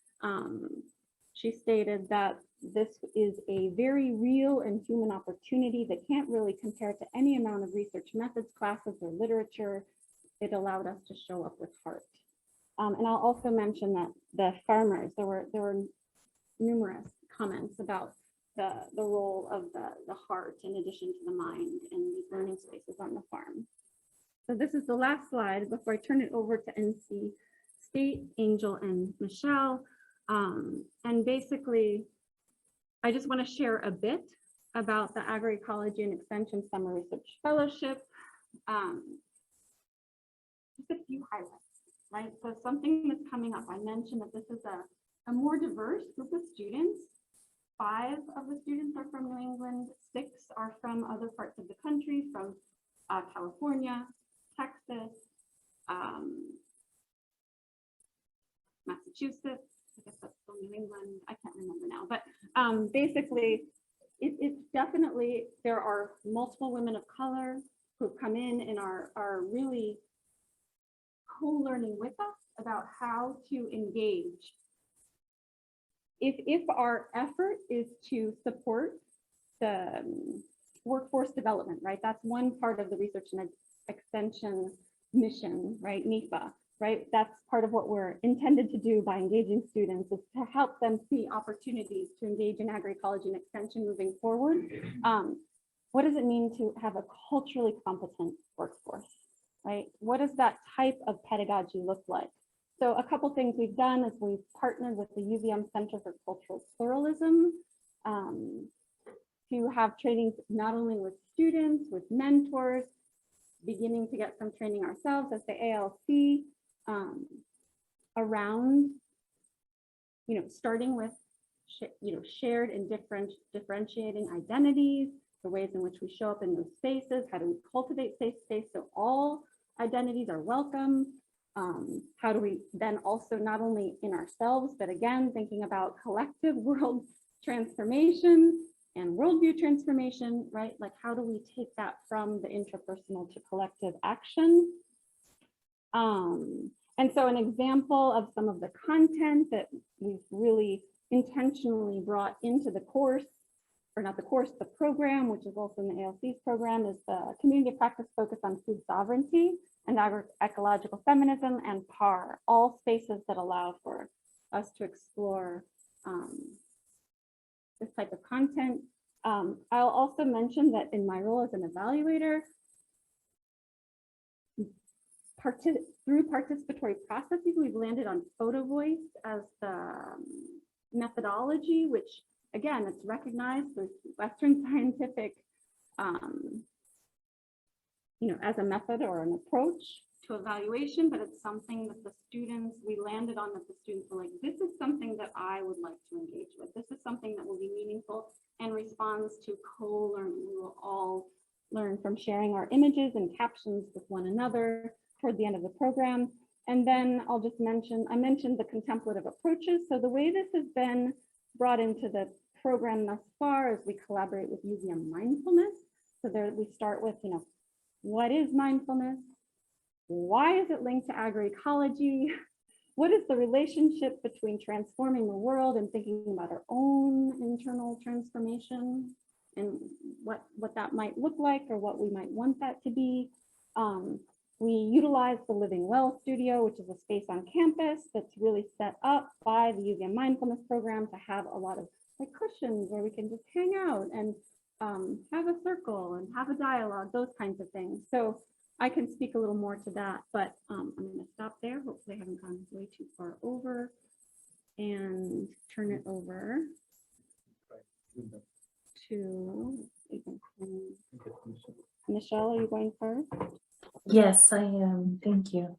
She stated that this is a very real and human opportunity that can't really compare to any amount of research methods, classes, or literature. It allowed us to show up with heart. And I'll also mention that the farmers, there were numerous comments about the role of the heart in addition to the mind in these learning spaces on the farm. So this is the last slide before I turn it over to NC State, Angel, and Michelle. And basically, I just want to share a bit about the Agroecology and Extension Summer Research Fellowship. Just a few highlights, right? So something that's coming up, I mentioned that this is a more diverse group of students. 5 of the students are from New England, 6 are from other parts of the country, from California, Texas, Massachusetts. I guess that's still New England. I can't remember now, but basically, it's definitely, there are multiple women of color who come in and are really co-learning with us about how to engage. If our effort is to support the workforce development, right? That's one part of the research and extension mission, right? NEFA, right? That's part of what we're intended to do by engaging students, is to help them see opportunities to engage in agroecology and extension moving forward. What does it mean to have a culturally competent workforce, right? What does that type of pedagogy look like? So a couple things we've done is we've partnered with the UVM Center for Cultural Pluralism to have trainings not only with students, with mentors, beginning to get some training ourselves as the ALC around, you know, starting with, shared and differentiating identities, the ways in which we show up in those spaces, how do we cultivate safe space so all identities are welcome. How do we then also not only in ourselves, but again, thinking about collective world transformation and worldview transformation, right? Like how do we take that from the intrapersonal to collective action? And so an example of some of the content that we've really intentionally brought into the course or not the course, the program, which is also in the ALC's program, is the Community of Practice focused on food sovereignty and agroecological feminism and PAR, all spaces that allow for us to explore this type of content. I'll also mention that in my role as an evaluator, through participatory processes, we've landed on photo voice as the methodology, which again, it's recognized with Western scientific, as a method or an approach to evaluation, but it's something that the students, we landed on, that the students were like, this is something that I would like to engage with. This is something that will be meaningful and responds to co-learning. We will all learn from sharing our images and captions with one another toward the end of the program. And then I'll just mention, I mentioned the contemplative approaches. So the way this has been brought into the program thus far is we collaborate with UVM mindfulness. So there we start with, what is mindfulness? Why is it linked to agroecology? What is the relationship between transforming the world and thinking about our own internal transformation and what that might look like or what we might want that to be? We utilize the Living Well Studio, which is a space on campus that's really set up by the UVM mindfulness program to have a lot of cushions where we can just hang out and have a circle and have a dialogue, those kinds of things. So I can speak a little more to that, but I'm going to stop there. Hopefully I haven't gone way too far over and turn it over to Michelle. Are you going first? Yes, I am. Thank you.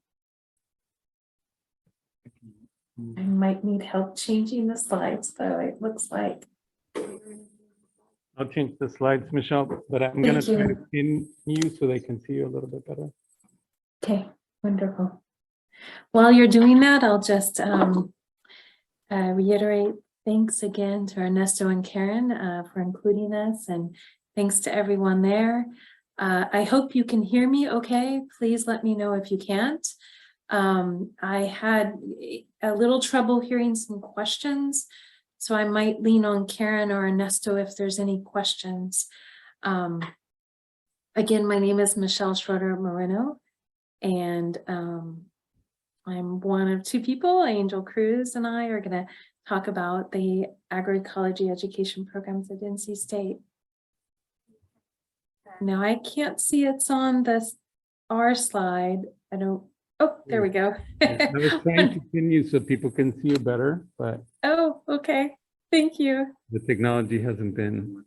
I might need help changing the slides, though. It looks like. I'll change the slides, Michelle, but I'm going to Thank try you. to pin you so they can see you a little bit better. Okay, wonderful. While you're doing that, I'll just reiterate thanks again to Ernesto and Karen for including us, and thanks to everyone there. I hope you can hear me okay. Please let me know if you can't. I had a little trouble hearing some questions, so I might lean on Karen or Ernesto if there's any questions. Again, my name is Michelle Schroeder Moreno, and I'm one of two people. Angel Cruz and I are going to talk about the agroecology education programs at NC State. Now I can't see it's on our slide. I don't. Oh, there we go. I was trying to pin you so people can see you better, but Oh, okay. Thank you. the technology hasn't been,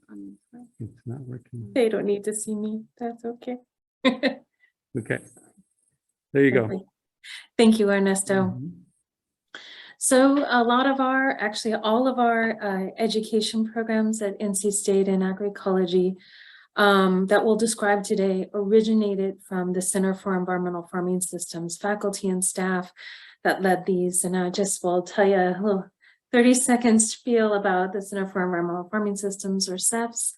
it's not working. They don't need to see me. That's okay. Okay, there you go. Lovely. Thank you, Ernesto. Mhm. So a lot of our, actually all of our education programs at NC State in agroecology that we'll describe today originated from the Center for Environmental Farming Systems, faculty and staff that led these. And I just will tell you a little 30-second spiel about the Center for Environmental Farming Systems, or CEFS.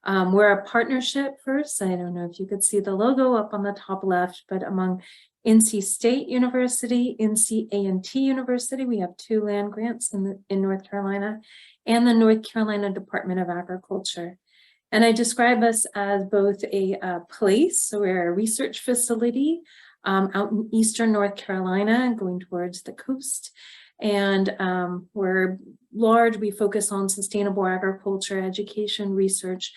We're a partnership first. I don't know if you could see the logo up on the top left, but among NC State University, NC A&T University, we have 2 land grants in North Carolina, and the North Carolina Department of Agriculture. And I describe us as both a place, so we're a research facility out in Eastern North Carolina going towards the coast. And we're large, we focus on sustainable agriculture, education, research,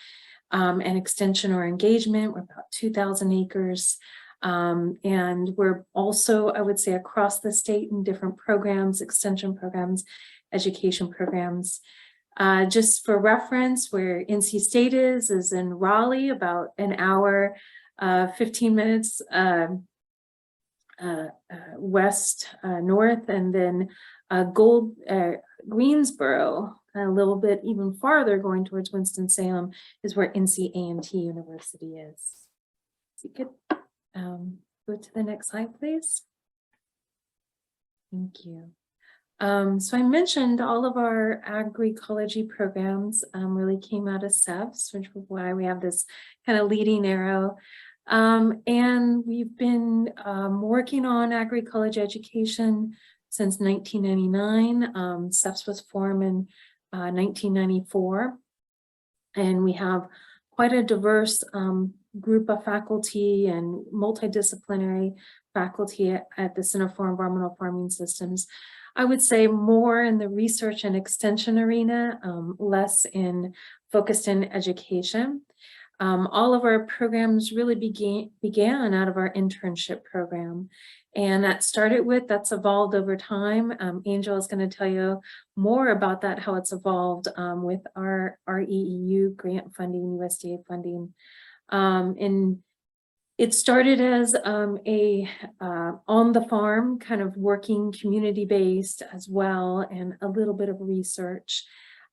and extension or engagement. We're about 2,000 acres. And we're also, I would say, across the state in different programs, extension programs, education programs. Just for reference, where NC State is in Raleigh, about an hour, 15 minutes west, north, and then Greensboro, a little bit even farther going towards Winston-Salem, is where NC A&T University is. So you could go to the next slide, please. Thank you. So I mentioned all of our agroecology programs really came out of CEFS, which is why we have this kind of leading arrow. And we've been working on agroecology education since 1999. CEFS was formed in 1994. And we have quite a diverse group of faculty and multidisciplinary faculty at the Center for Environmental Farming Systems. I would say more in the research and extension arena, less focused in education. All of our programs really began out of our internship program. And that's evolved over time. Angel is going to tell you more about that, how it's evolved with our EEU grant funding, USDA funding. And it started as on the farm, kind of working community-based as well, and a little bit of research.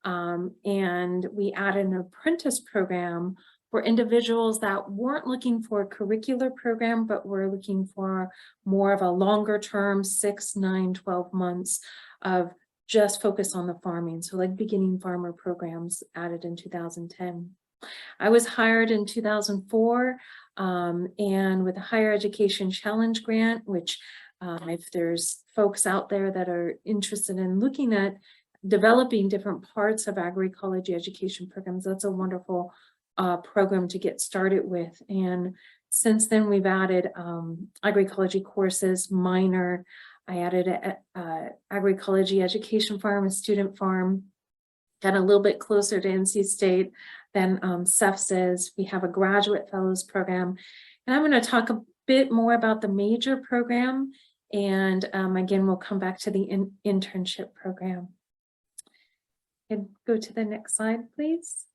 And we added an apprentice program for individuals that weren't looking for a curricular program, but were looking for more of a longer term, 6, 9, 12 months of just focus on the farming. So like beginning farmer programs added in 2010. I was hired in 2004 and with a Higher Education Challenge Grant, which if there's folks out there that are interested in looking at developing different parts of agroecology education programs, that's a wonderful program to get started with. And since then we've added agroecology courses, minor. I added a agroecology education farm, a student farm, got a little bit closer to NC State than CEFS is. We have a graduate fellows program. And I'm going to talk a bit more about the major program. And again, we'll come back to the internship program. And go to the next slide, please.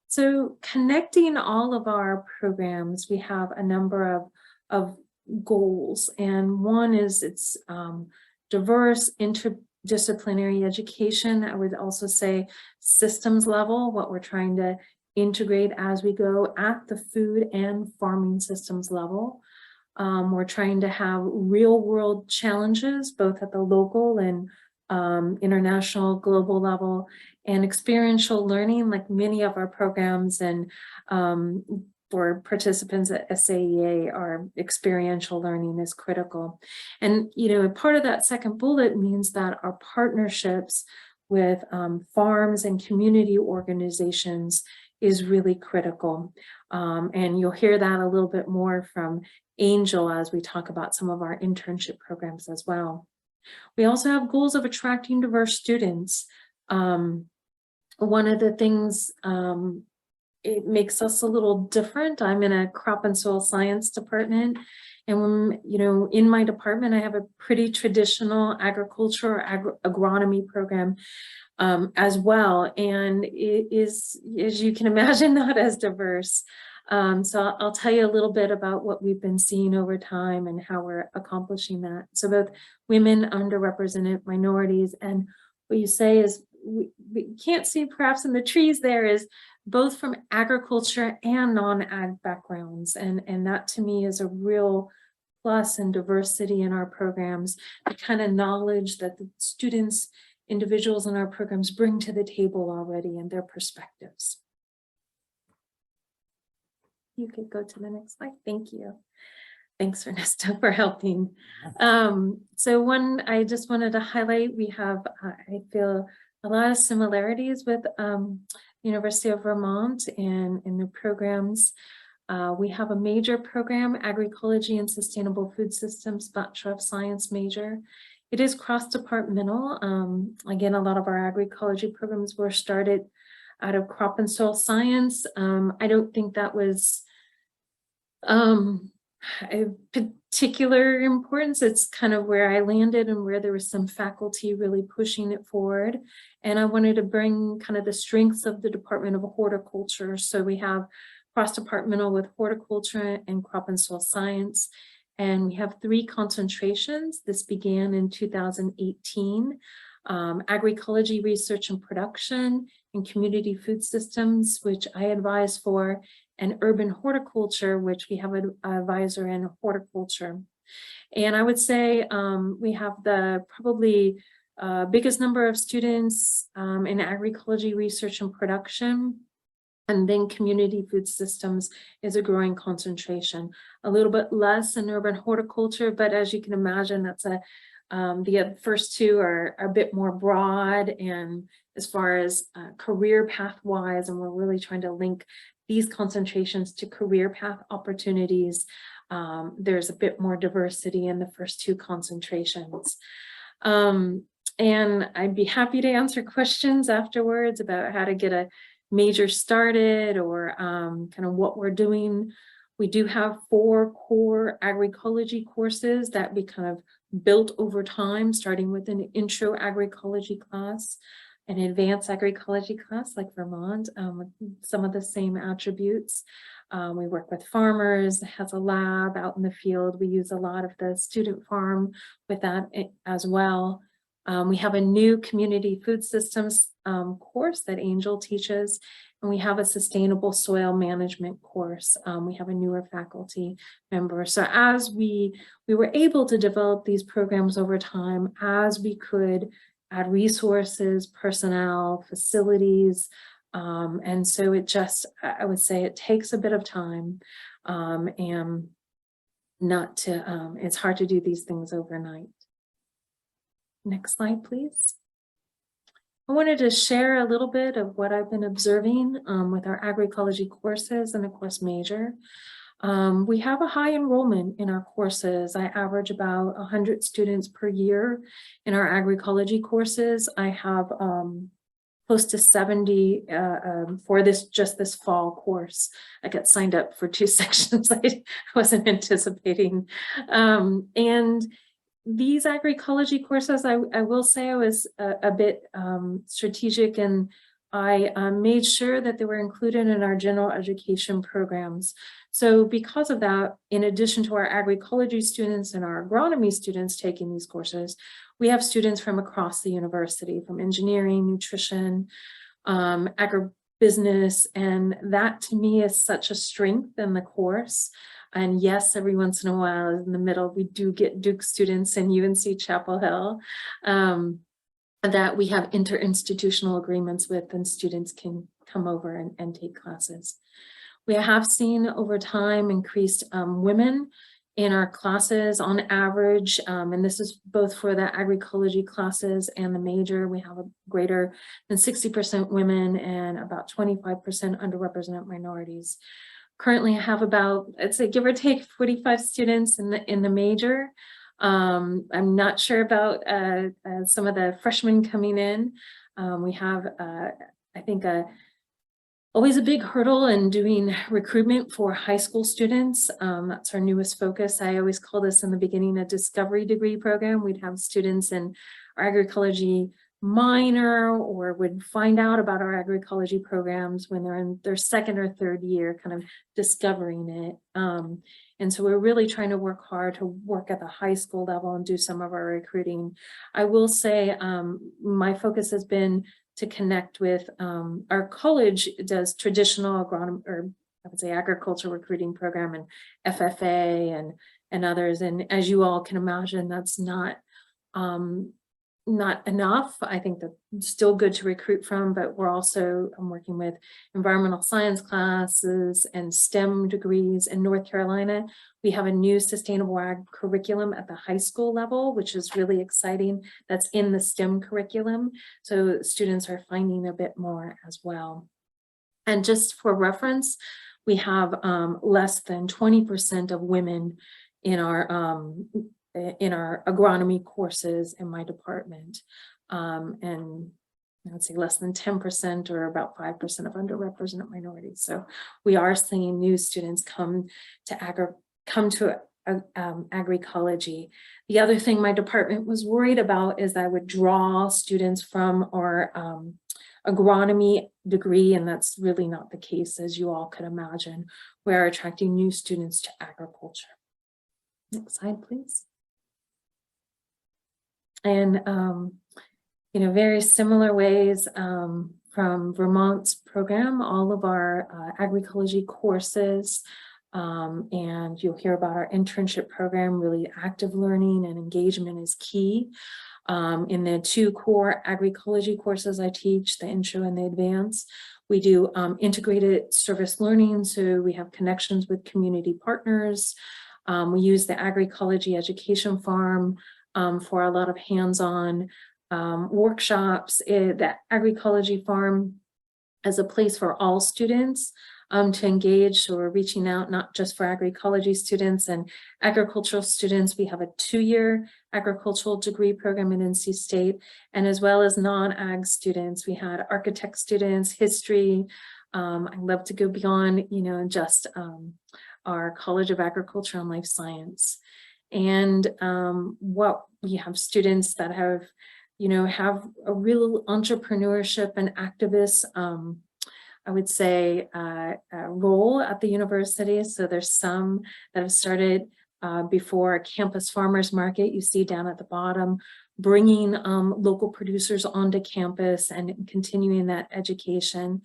So connecting all of our programs, we have a number of goals. And one is it's diverse, interdisciplinary education. I would also say systems level, what we're trying to integrate as we go at the food and farming systems level. We're trying to have real world challenges, both at the local and international, global level, and experiential learning, like many of our programs and for participants at SAEA, our experiential learning is critical. And, you know, part of that second bullet means that our partnerships with farms and community organizations is really critical. And you'll hear that a little bit more from Angel as we talk about some of our internship programs as well. We also have goals of attracting diverse students. One of the things it makes us a little different. I'm in a crop and soil science department. And when, you know, in my department, I have a pretty traditional agriculture or agronomy program as well. And it is, as you can imagine, not as diverse. So I'll tell you a little bit about what we've been seeing over time and how we're accomplishing that. So both women, underrepresented minorities, and what you say is we can't see perhaps in the trees there is both from agriculture and non-ag backgrounds. And that to me is a real plus in diversity in our programs, the kind of knowledge that the students, individuals in our programs bring to the table already and their perspectives. You could go to the next slide. Thank you. Thanks, Ernesto, for helping. So one, I just wanted to highlight, we have, I feel, a lot of similarities with University of Vermont and in the programs. We have a major program, Agroecology and Sustainable Food Systems, Bachelor of Science major. It is cross-departmental. Again, a lot of our agroecology programs were started out of crop and soil science. I don't think that was a particular importance. It's kind of where I landed and where there was some faculty really pushing it forward. And I wanted to bring kind of the strengths of the Department of Horticulture. So we have cross-departmental with horticulture and crop and soil science. And we have 3 concentrations. This began in 2018. Agroecology research and production and community food systems, which I advise for, and urban horticulture, which we have an advisor in horticulture. And I would say we have the probably biggest number of students in agroecology research and production. And then community food systems is a growing concentration, a little bit less in urban horticulture, but as you can imagine, that's a The first two are a bit more broad and as far as career path wise, and we're really trying to link these concentrations to career path opportunities. There's a bit more diversity in the first two concentrations. And I'd be happy to answer questions afterwards about how to get a major started or kind of what we're doing. We do have 4 core agroecology courses that we kind of built over time, starting with an intro agroecology class, an advanced agroecology class like Vermont, with some of the same attributes. We work with farmers, has a lab out in the field. We use a lot of the student farm with that as well. We have a new community food systems course that Angel teaches, and we have a sustainable soil management course. We have a newer faculty member. So as we were able to develop these programs over time, as we could add resources, personnel, facilities, and so it just, I would say it takes a bit of time, and not to, it's hard to do these things overnight. Next slide, please. I wanted to share a little bit of what I've been observing with our agroecology courses and a course major. We have a high enrollment in our courses. I average about 100 students per year in our agroecology courses. I have close to 70 for just this fall course. I got signed up for 2 sections I wasn't anticipating. And these agroecology courses, I will say I was a bit strategic, and I made sure that they were included in our general education programs. So because of that, in addition to our agroecology students and our agronomy students taking these courses, we have students from across the university, from engineering, nutrition, agribusiness, and that to me is such a strength in the course. And yes, every once in a while in the middle, we do get Duke students in UNC Chapel Hill that we have interinstitutional agreements with, and students can come over and take classes. We have seen over time increased women in our classes on average, and this is both for the agroecology classes and the major. We have a greater than 60% women and about 25% underrepresented minorities. Currently, I have about, I'd say, give or take 45 students in the major. I'm not sure about some of the freshmen coming in. We have, I think, always a big hurdle in doing recruitment for high school students. That's our newest focus. I always call this in the beginning a discovery degree program. We'd have students in our agroecology minor or would find out about our agroecology programs when they're in their 2nd or 3rd year, kind of discovering it. And so we're really trying to work hard to work at the high school level and do some of our recruiting. I will say my focus has been to connect with our college does traditional agronomy, or I would say agriculture recruiting program, and FFA and others. And as you all can imagine, that's not enough. I think that's still good to recruit from, but we're also working with environmental science classes and STEM degrees. In North Carolina, we have a new sustainable ag curriculum at the high school level, which is really exciting. That's in the STEM curriculum. So students are finding a bit more as well. And just for reference, we have less than 20% of women in our agronomy courses in my department, and I would say less than 10% or about 5% of underrepresented minorities. So we are seeing new students come to agroecology. The other thing my department was worried about is I would draw students from our agronomy degree, and that's really not the case, as you all could imagine. We're attracting new students to agriculture. Next slide, please. And, very similar ways from Vermont's program, all of our agroecology courses, and you'll hear about our internship program. Really active learning and engagement is key. In the 2 core agroecology courses I teach, the intro and the advanced, we do integrated service learning. So we have connections with community partners. We use the agroecology education farm for a lot of hands-on workshops. The Agroecology Farm as a place for all students to engage. So we're reaching out not just for agroecology students and agricultural students. We have a 2-year agricultural degree program in NC State, and as well as non-ag students. We had architect students, history. I love to go beyond, just our College of Agriculture and Life Science. And what we have students that have have a real entrepreneurship and activist, I would say, role at the university. So there's some that have started before a campus farmers market, you see down at the bottom, bringing local producers onto campus and continuing that education.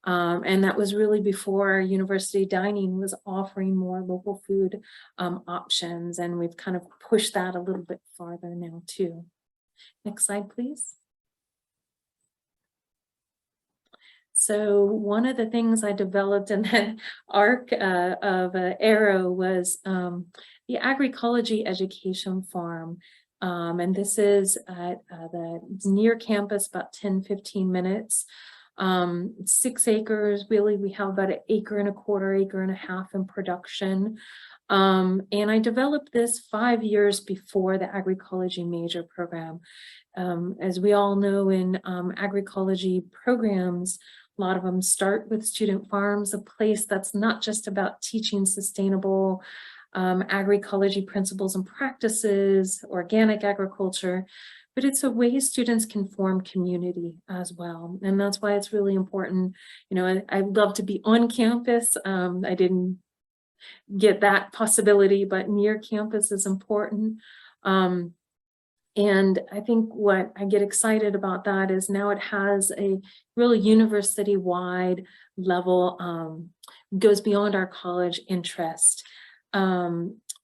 And that was really before university dining was offering more local food options. And we've kind of pushed that a little bit farther now too. Next slide, please. So one of the things I developed in that arc of Arrow was the Agroecology Education Farm. And this is at near campus, about 10-15 minutes. 6 acres, really, we have about 1.25 acres, 1.5 acres in production. And I developed this 5 years before the agroecology major program. As we all know, in agroecology programs, a lot of them start with student farms, a place that's not just about teaching sustainable agroecology principles and practices, organic agriculture, but it's a way students can form community as well. And that's why it's really important. I love to be on campus. I didn't get that possibility, but near campus is important. And I think what I get excited about that is now it has a really university-wide level, goes beyond our college interest.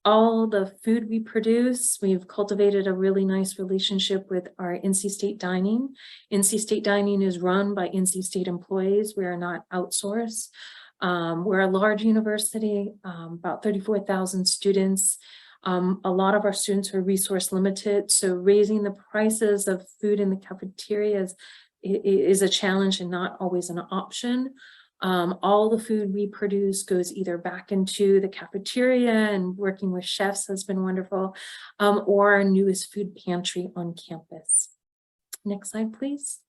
All the food we produce, we've cultivated a really nice relationship with our NC State Dining. NC State Dining is run by NC State employees. We are not outsourced. We're a large university, about 34,000 students. A lot of our students are resource limited, so raising the prices of food in the cafeteria is a challenge and not always an option. All the food we produce goes either back into the cafeteria, and working with chefs has been wonderful, or our newest food pantry on campus. Next slide, please.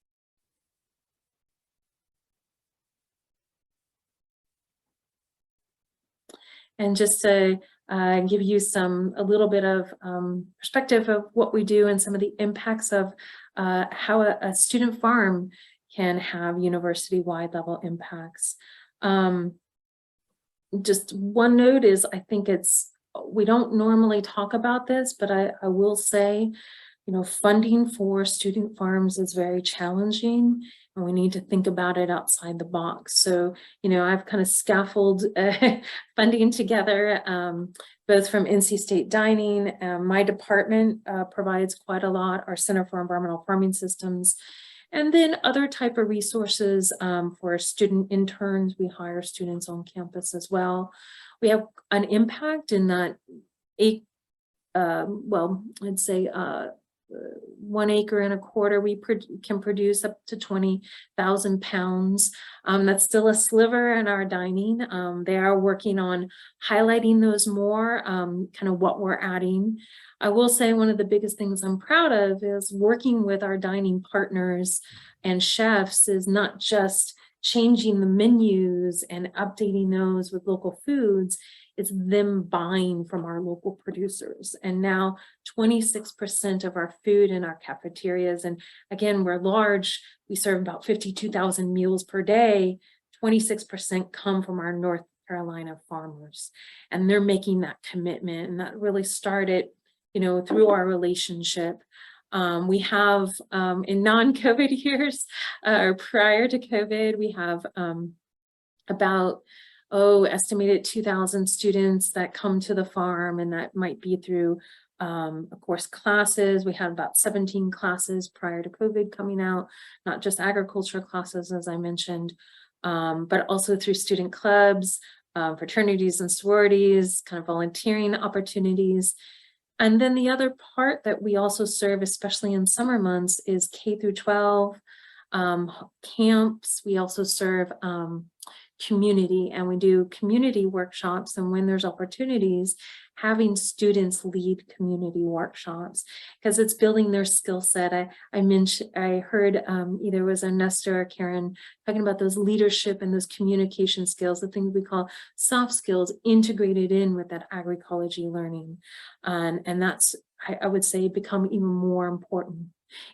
And just to give you a little bit of perspective of what we do and some of the impacts of how a student farm can have university-wide level impacts. Just one note is, I think we don't normally talk about this, but I will say, funding for student farms is very challenging, and we need to think about it outside the box. So, I've kind of scaffolded funding together, both from NC State Dining. My department provides quite a lot, our Center for Environmental Farming Systems, and then other type of resources for student interns. We hire students on campus as well. We have an impact in that I'd say 1.25 acres, we can produce up to 20,000 pounds. That's still a sliver in our dining. They are working on highlighting those more, kind of what we're adding. I will say one of the biggest things I'm proud of is working with our dining partners and chefs is not just changing the menus and updating those with local foods, it's them buying from our local producers. And now 26% of our food in our cafeterias, and again, we're large, we serve about 52,000 meals per day, 26% come from our North Carolina farmers. And they're making that commitment, and that really started, through our relationship. We have in non-COVID years, or prior to COVID, we have about estimated 2,000 students that come to the farm, and that might be through, of course, classes. We had about 17 classes prior to COVID coming out, not just agriculture classes, as I mentioned, but also through student clubs, fraternities and sororities, kind of volunteering opportunities. And then the other part that we also serve, especially in summer months, is K through 12 camps. We also serve community, and we do community workshops. And when there's opportunities, having students lead community workshops, because it's building their skill set. I heard either it was Ernesto or Karen talking about those leadership and those communication skills, the things we call soft skills, integrated in with that agroecology learning. And that's, I would say, become even more important.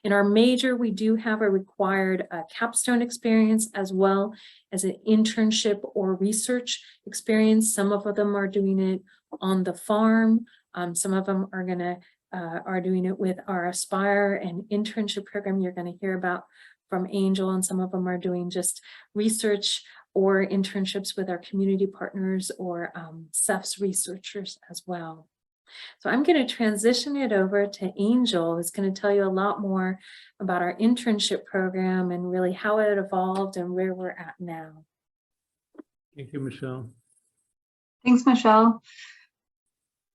In our major, we do have a required capstone experience as well as an internship or research experience. Some of them are doing it on the farm. Some of them are doing it with our Aspire and internship program you're going to hear about from Angel, and some of them are doing just research or internships with our community partners or CEF's researchers as well. So I'm going to transition it over to Angel, who's going to tell you a lot more about our internship program and really how it evolved and where we're at now. Thank you, Michelle. Thanks, Michelle.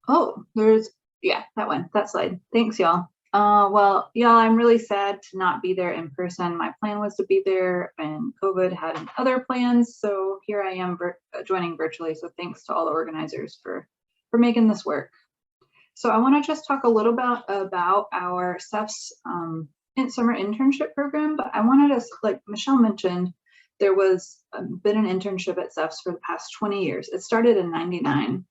Oh, that slide. Thanks, y'all. Well, y'all, I'm really sad to not be there in person. My plan was to be there, and COVID had other plans. So here I am joining virtually. So thanks to all the organizers for making this work. So I want to just talk a little bit about our CEF's summer internship program, but I wanted to, like Michelle mentioned, there was been an internship at CEF's for the past 20 years. It started in '99,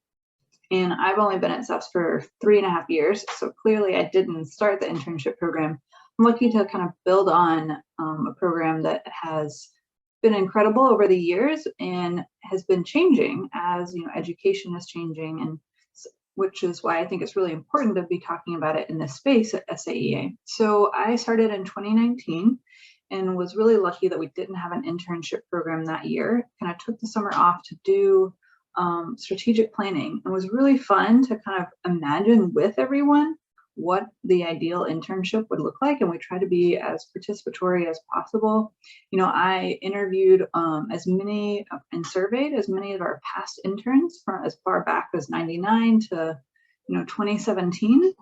and I've only been at CEF's for 3.5 years. So clearly I didn't start the internship program. I'm lucky to kind of build on a program that has been incredible over the years and has been changing as, education is changing, and which is why I think it's really important to be talking about it in this space at SAEA. So I started in 2019 and was really lucky that we didn't have an internship program that year. Kind of took the summer off to do strategic planning. It was really fun to kind of imagine with everyone what the ideal internship would look like, and we try to be as participatory as possible. I interviewed and surveyed as many of our past interns from as far back as '99 to 2017,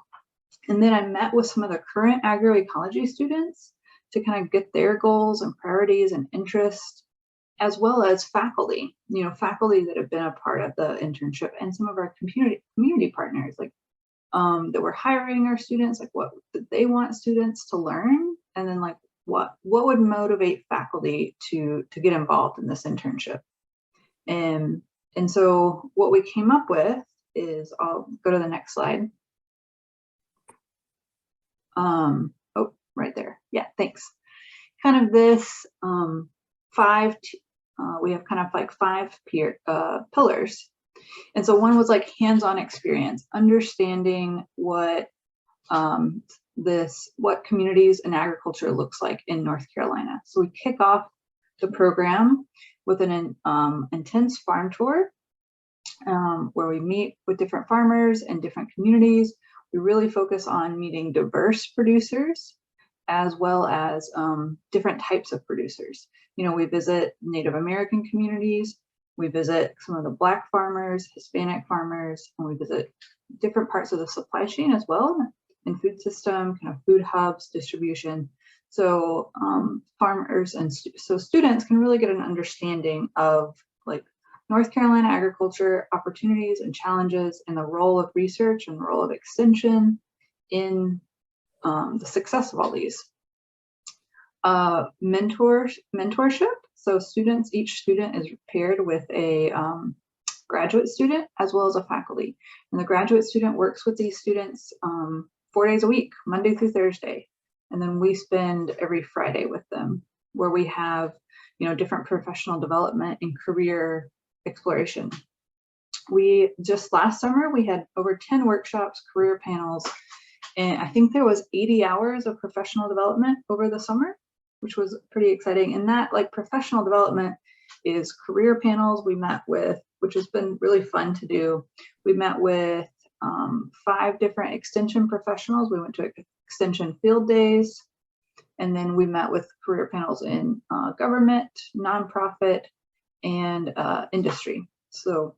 and then I met with some of the current agroecology students to kind of get their goals and priorities and interests, as well as faculty, faculty that have been a part of the internship, and some of our community partners, like that we're hiring our students, like what did they want students to learn, and then like what would motivate faculty to get involved in this internship. And so what we came up with is, I'll go to the next slide. Oh, right there. Yeah, thanks. Kind of this we have kind of like 5 pillars. And so one was like hands-on experience, understanding what communities and agriculture looks like in North Carolina. So we kick off the program with an intense farm tour where we meet with different farmers and different communities. We really focus on meeting diverse producers as well as different types of producers. We visit Native American communities, we visit some of the Black farmers, Hispanic farmers, and we visit different parts of the supply chain as well, in food system, kind of food hubs, distribution. So farmers and so students can really get an understanding of like North Carolina agriculture opportunities and challenges, and the role of research and the role of extension in the success of all these. Mentorship. So each student is paired with a graduate student as well as a faculty. And the graduate student works with these students 4 days a week, Monday through Thursday. And then we spend every Friday with them, where we have, different professional development and career exploration. Just last summer, we had over 10 workshops, career panels, and I think there was 80 hours of professional development over the summer, which was pretty exciting. And that, like, professional development is career panels we met with, which has been really fun to do. We met with 5 different extension professionals. We went to extension field days, and then we met with career panels in government, nonprofit, and industry. So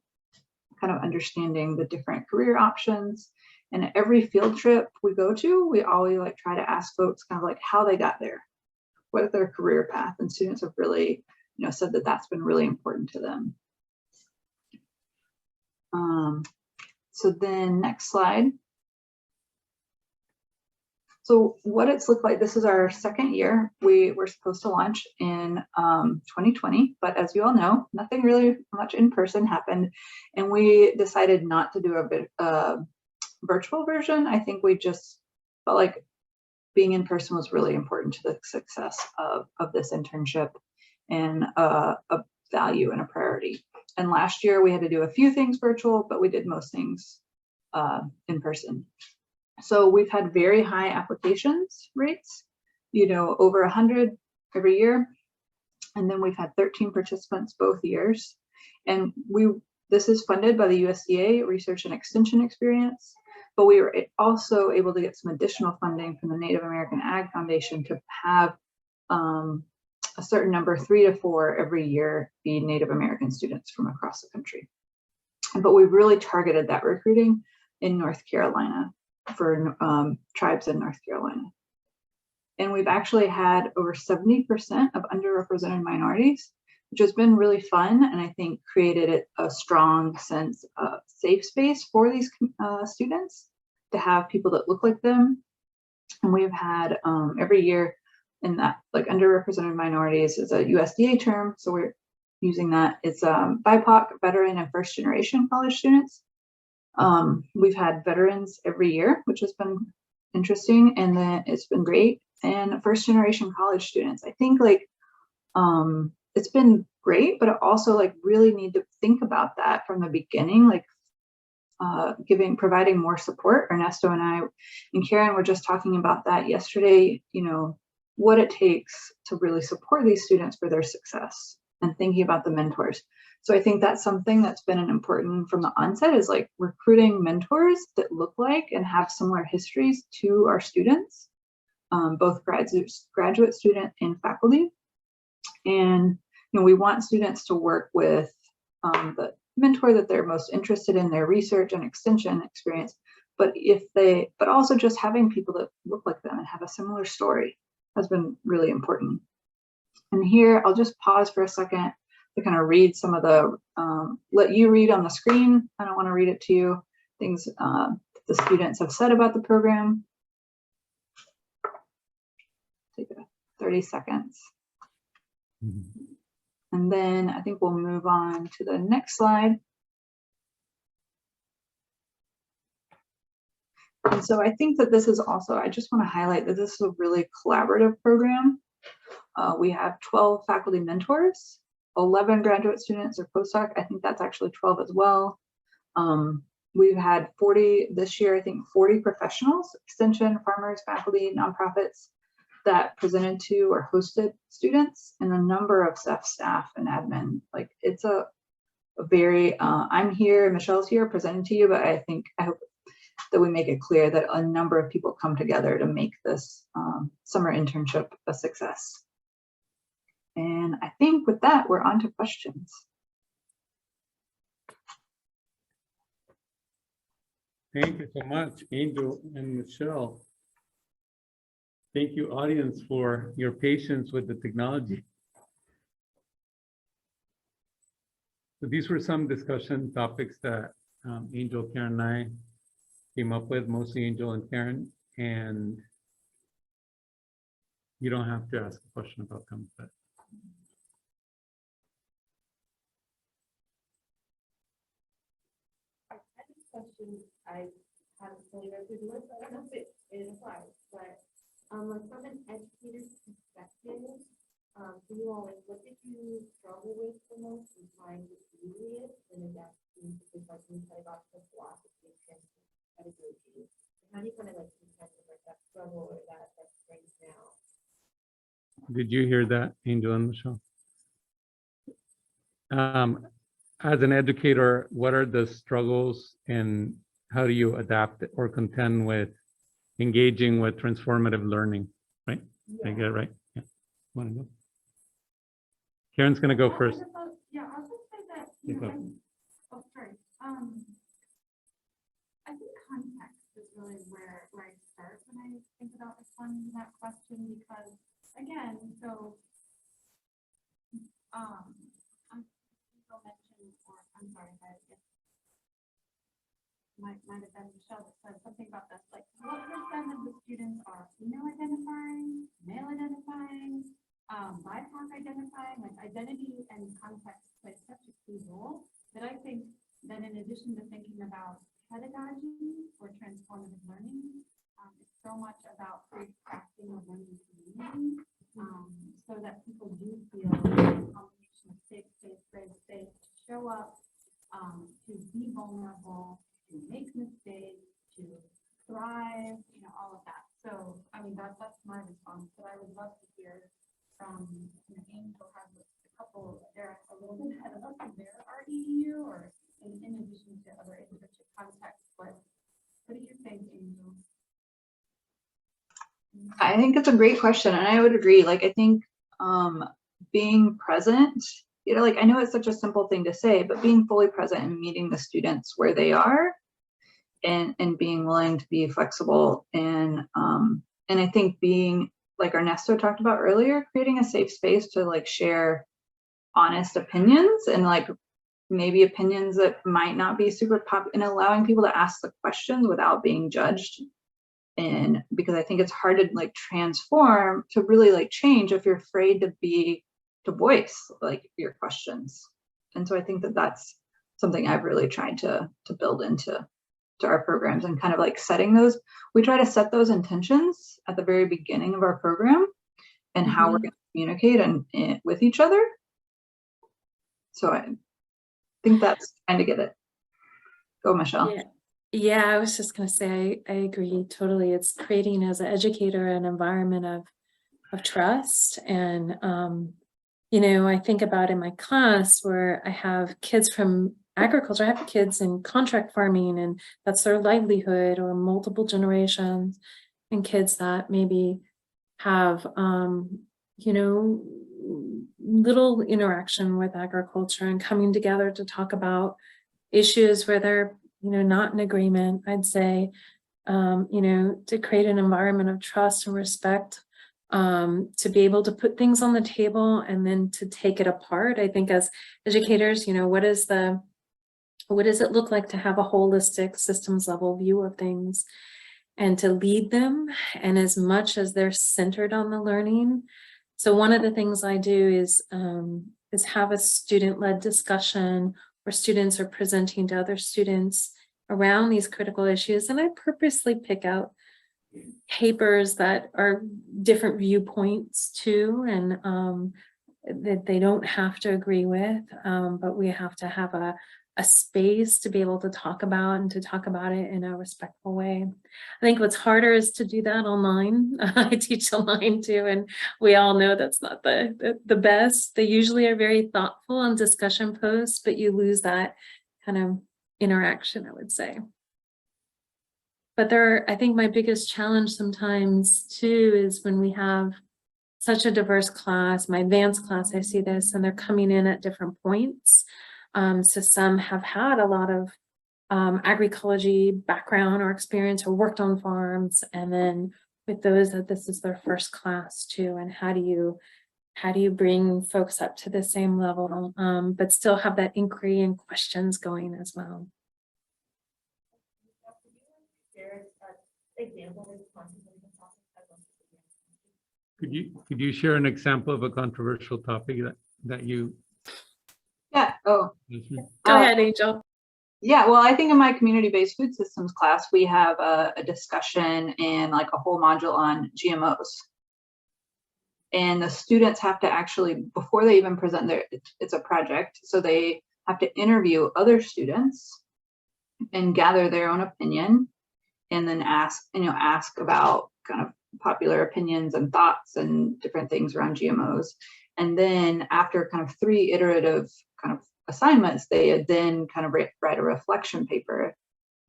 kind of understanding the different career options And every field trip we go to, we always like try to ask folks kind of like how they got there, what their career path, and students have really, said that that's been really important to them. So then next slide. So what it's looked like, this is our second year. We were supposed to launch in 2020, but as you all know, nothing really much in person happened. And we decided not to do a virtual version. I think we just felt like being in person was really important to the success of this internship and a value and a priority. And last year we had to do a few things virtual, but we did most things in person. So we've had very high applications rates, over 100 every year. And then we've had 13 participants both years. And this is funded by the USDA Research and Extension Experience, but we were also able to get some additional funding from the Native American Ag Foundation to have a certain number, 3 to 4 every year, be Native American students from across the country. But we've really targeted that recruiting in North Carolina for tribes in North Carolina. And we've actually had over 70% of underrepresented minorities, which has been really fun, and I think created a strong sense of safe space for these students to have people that look like them. And we've had every year in that, like underrepresented minorities is a USDA term, so we're using that. It's BIPOC, veteran, and first generation college students. We've had veterans every year, which has been interesting, and then it's been great. And first generation college students, I think it's been great, but also really need to think about that from the beginning, providing more support. Ernesto and I and Karen were just talking about that yesterday, what it takes to really support these students for their success and thinking about the mentors. So I think that's something that's been an important from the onset is recruiting mentors that look like and have similar histories to our students, both graduate student and faculty. And we want students to work with the mentor that they're most interested in their research and extension experience, but also just having people that look like them and have a similar story has been really important. And here I'll just pause for a second to kind of read some of the, let you read on the screen. I don't want to read it to you, things the students have said about the program. Take 30 seconds. Mhm. And then I think we'll move on to the next slide. And so I think that this is also, I just want to highlight that this is a really collaborative program. We have 12 faculty mentors, 11 graduate students or postdoc. I think that's actually 12 as well. We've had 40 this year, I think 40 professionals, extension, farmers, faculty, nonprofits that presented to or hosted students, and a number of staff and admin. It's a very, I'm here, Michelle's here presenting to you, but I hope that we make it clear that a number of people come together to make this summer internship a success. And I think with that, we're on to questions. Thank you so much, Angel and Michelle. Thank you, audience, for your patience with the technology. So these were some discussion topics that Angel, Karen, and I came up with, mostly Angel and Karen, and you don't have to ask a question about them, but question I haven't fully read through the list. I don't know if it applies, but from an educator's perspective, for you all, what did you struggle with the most in trying to do it and adapting to the question pedagogical philosophy and pedagogy? How do you kind of that struggle or that strength now? did you hear that, Angel and Michelle? As an educator, what are the struggles and how do you adapt or contend with engaging with transformative learning, right? Yeah. I get it right? Yeah. Want to go? Karen's going to go first. Yeah, I'll just say that, You go. I think context is really where I start when I think about responding to that question, because again, so people mentioned, or I'm sorry, if might have been Michelle that said something about this, like what percent of the students are female identifying, male identifying, BIPOC identifying, like identity and context play such a key role that I think that in addition to thinking about pedagogy or transformative learning, it's so much about crafting a learning community, so that people do feel a combination of safe space, brave space to show up, to be vulnerable, to make mistakes, to thrive, all of that. So, I mean, that's my response, but I would love to hear from, Angel has a couple, they're a little bit ahead of us in their REU, or in addition to other internship contexts, what do you think, Angel? I think it's a great question, and I would agree. Like, I think being present, like, I know it's such a simple thing to say, but being fully present and meeting the students where they are, and being willing to be flexible, and I think being, like Ernesto talked about earlier, creating a safe space to like share honest opinions, and like maybe opinions that might not be super popular, and allowing people to ask the questions without being judged. And because I think it's hard to like transform, to really like change, if you're afraid to voice like your questions. And so I think that that's something I've really tried to build into our programs, and kind of like setting those, we try to set those intentions at the very beginning of our program, and how we're going to communicate and with each other. So I think that's trying to get it. Go, Michelle. Yeah, I was just going to say, I agree totally. It's creating, as an educator, an environment of trust. And, I think about in my class where I have kids from agriculture, I have kids in contract farming, and that's their livelihood, or multiple generations, and kids that maybe have, little interaction with agriculture, and coming together to talk about issues where they're not in agreement. I'd say, to create an environment of trust and respect, to be able to put things on the table and then to take it apart. I think as educators, what does it look like to have a holistic systems level view of things, and to lead them, and as much as they're centered on the learning. So one of the things I do is have a student-led discussion where students are presenting to other students around these critical issues. And I purposely pick out papers that are different viewpoints too, and that they don't have to agree with, but we have to have a space to be able to talk about, and to talk about it in a respectful way. I think what's harder is to do that online. I teach online too, and we all know that's not the best. They usually are very thoughtful on discussion posts, but you lose that kind of interaction, I would say. But I think my biggest challenge sometimes too is when we have such a diverse class, my advanced class, I see this, and they're coming in at different points. So some have had a lot of agroecology background or experience, or worked on farms, and then with those that this is their first class too. And how do you bring folks up to the same level, but still have that inquiry and questions going as well? Could you share an example of a controversial topic that you? Yeah. Oh, Go ahead, Angel. Yeah, well, I think in my community-based food systems class, we have a discussion and like a whole module on GMOs. And the students have to actually, before they even present it's a project, so they have to interview other students and gather their own opinion, and then ask about kind of popular opinions and thoughts and different things around GMOs. And then after kind of 3 iterative kind of assignments, they then kind of write a reflection paper.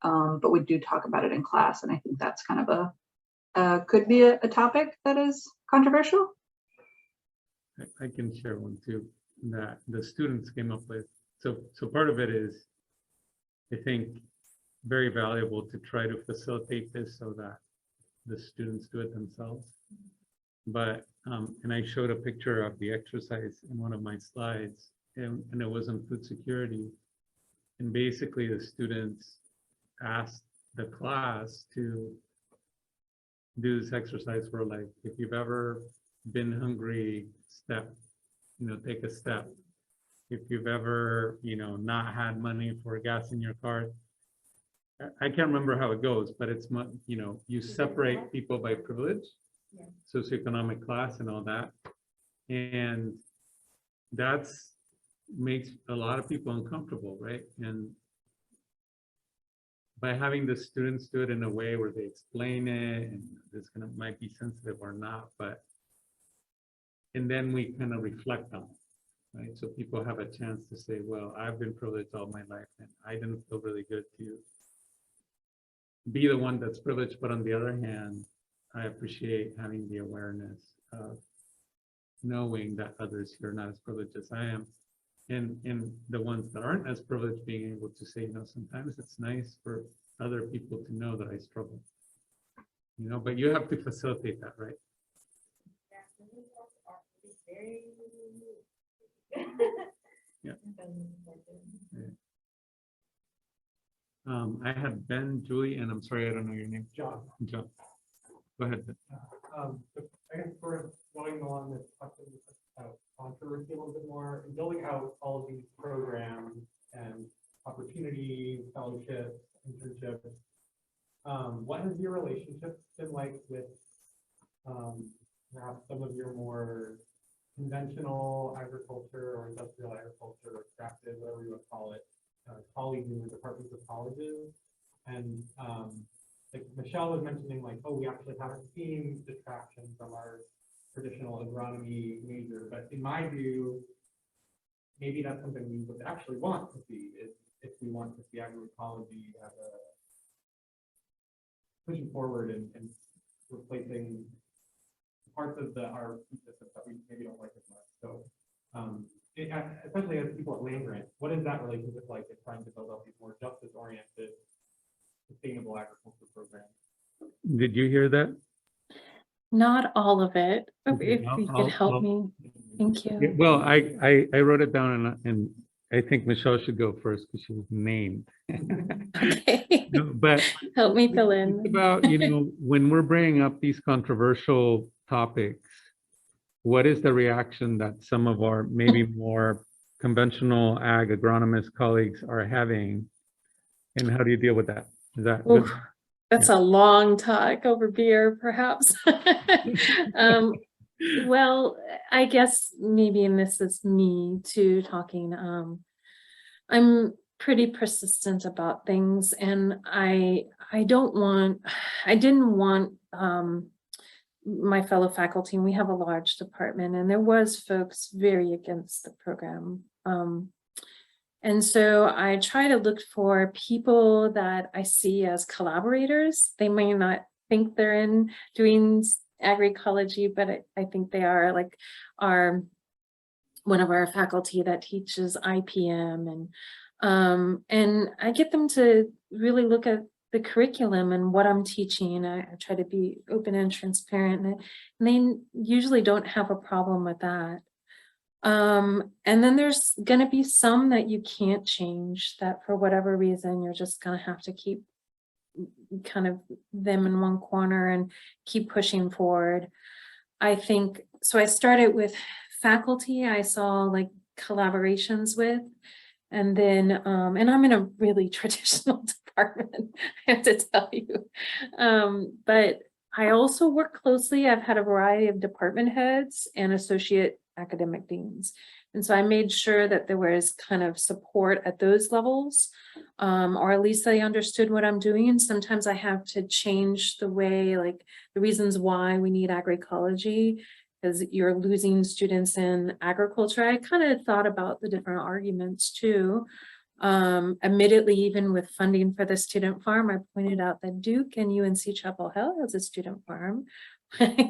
But we do talk about it in class, and I think that's kind of could be a topic that is controversial. I can share one too, that the students came up with. So part of it is, I think very valuable to try to facilitate this so that the students do it themselves. But, and I showed a picture of the exercise in one of my slides, and it was on food security. And basically the students asked the class to do this exercise for, like, if you've ever been hungry, step, take a step. If you've ever, not had money for gas in your car, I can't remember how it goes, but it's, you separate people by privilege, socioeconomic class and all that. And that's makes a lot of people uncomfortable, right? And by having the students do it in a way where they explain it, and this might be sensitive or not, but, and then we kind of reflect on it, right? So people have a chance to say, well, I've been privileged all my life and I didn't feel really good to be the one that's privileged, but on the other hand, I appreciate having the awareness of knowing that others here are not as privileged as I am. And the ones that aren't as privileged being able to say, sometimes it's nice for other people to know that I struggle, but you have to facilitate that, right? Yeah. I had Ben, Julie, and I'm sorry, I don't know your name. John. John. Go ahead, Ben. I guess we're going along this controversy a little bit more, and building out all of these programs and opportunities, fellowships, internships. What has your relationship been like with perhaps some of your more conventional agriculture or industrial agriculture or extractive, whatever you would call it, colleagues in the departments of colleges? And like Michelle was mentioning, like, oh, we actually haven't seen distraction from our traditional agronomy major, but in my view, maybe that's something we would actually want to see, is if we want to see agroecology as a pushing forward and replacing parts of our system that we maybe don't like as much. So especially as people at land grant, what is that relationship like in trying to build up these more justice-oriented, sustainable agriculture programs? Did you hear that? Not all of it. Okay, If you could help me. Thank Yeah, you. well, I wrote it down, and I think Michelle should go first because she was named. Okay. No, but Help me fill it's in. about, when we're bringing up these controversial topics, what is the reaction that some of our maybe more conventional ag agronomist colleagues are having, and how do you deal with that? Is that good? Oof, that's a long talk over beer, perhaps. Well, I guess maybe, and this is me too talking, I'm pretty persistent about things, and I didn't want my fellow faculty, and we have a large department, and there was folks very against the program. And so I try to look for people that I see as collaborators. They may not think they're in doing agroecology, but I think they are, like one of our faculty that teaches IPM, and I get them to really look at the curriculum and what I'm teaching. I try to be open and transparent, and they usually don't have a problem with that. And then there's going to be some that you can't change, that for whatever reason, you're just going to have to keep kind of them in one corner and keep pushing forward. I think, so I started with faculty I saw like collaborations with, and then, and I'm in a really traditional department, I have to tell you. But I also work closely. I've had a variety of department heads and associate academic deans. And so I made sure that there was kind of support at those levels, or at least they understood what I'm doing. And sometimes I have to change the way, like the reasons why we need agroecology, because you're losing students in agriculture. I kind of thought about the different arguments too. Admittedly, even with funding for the student farm, I pointed out that Duke and UNC Chapel Hill has a student farm. And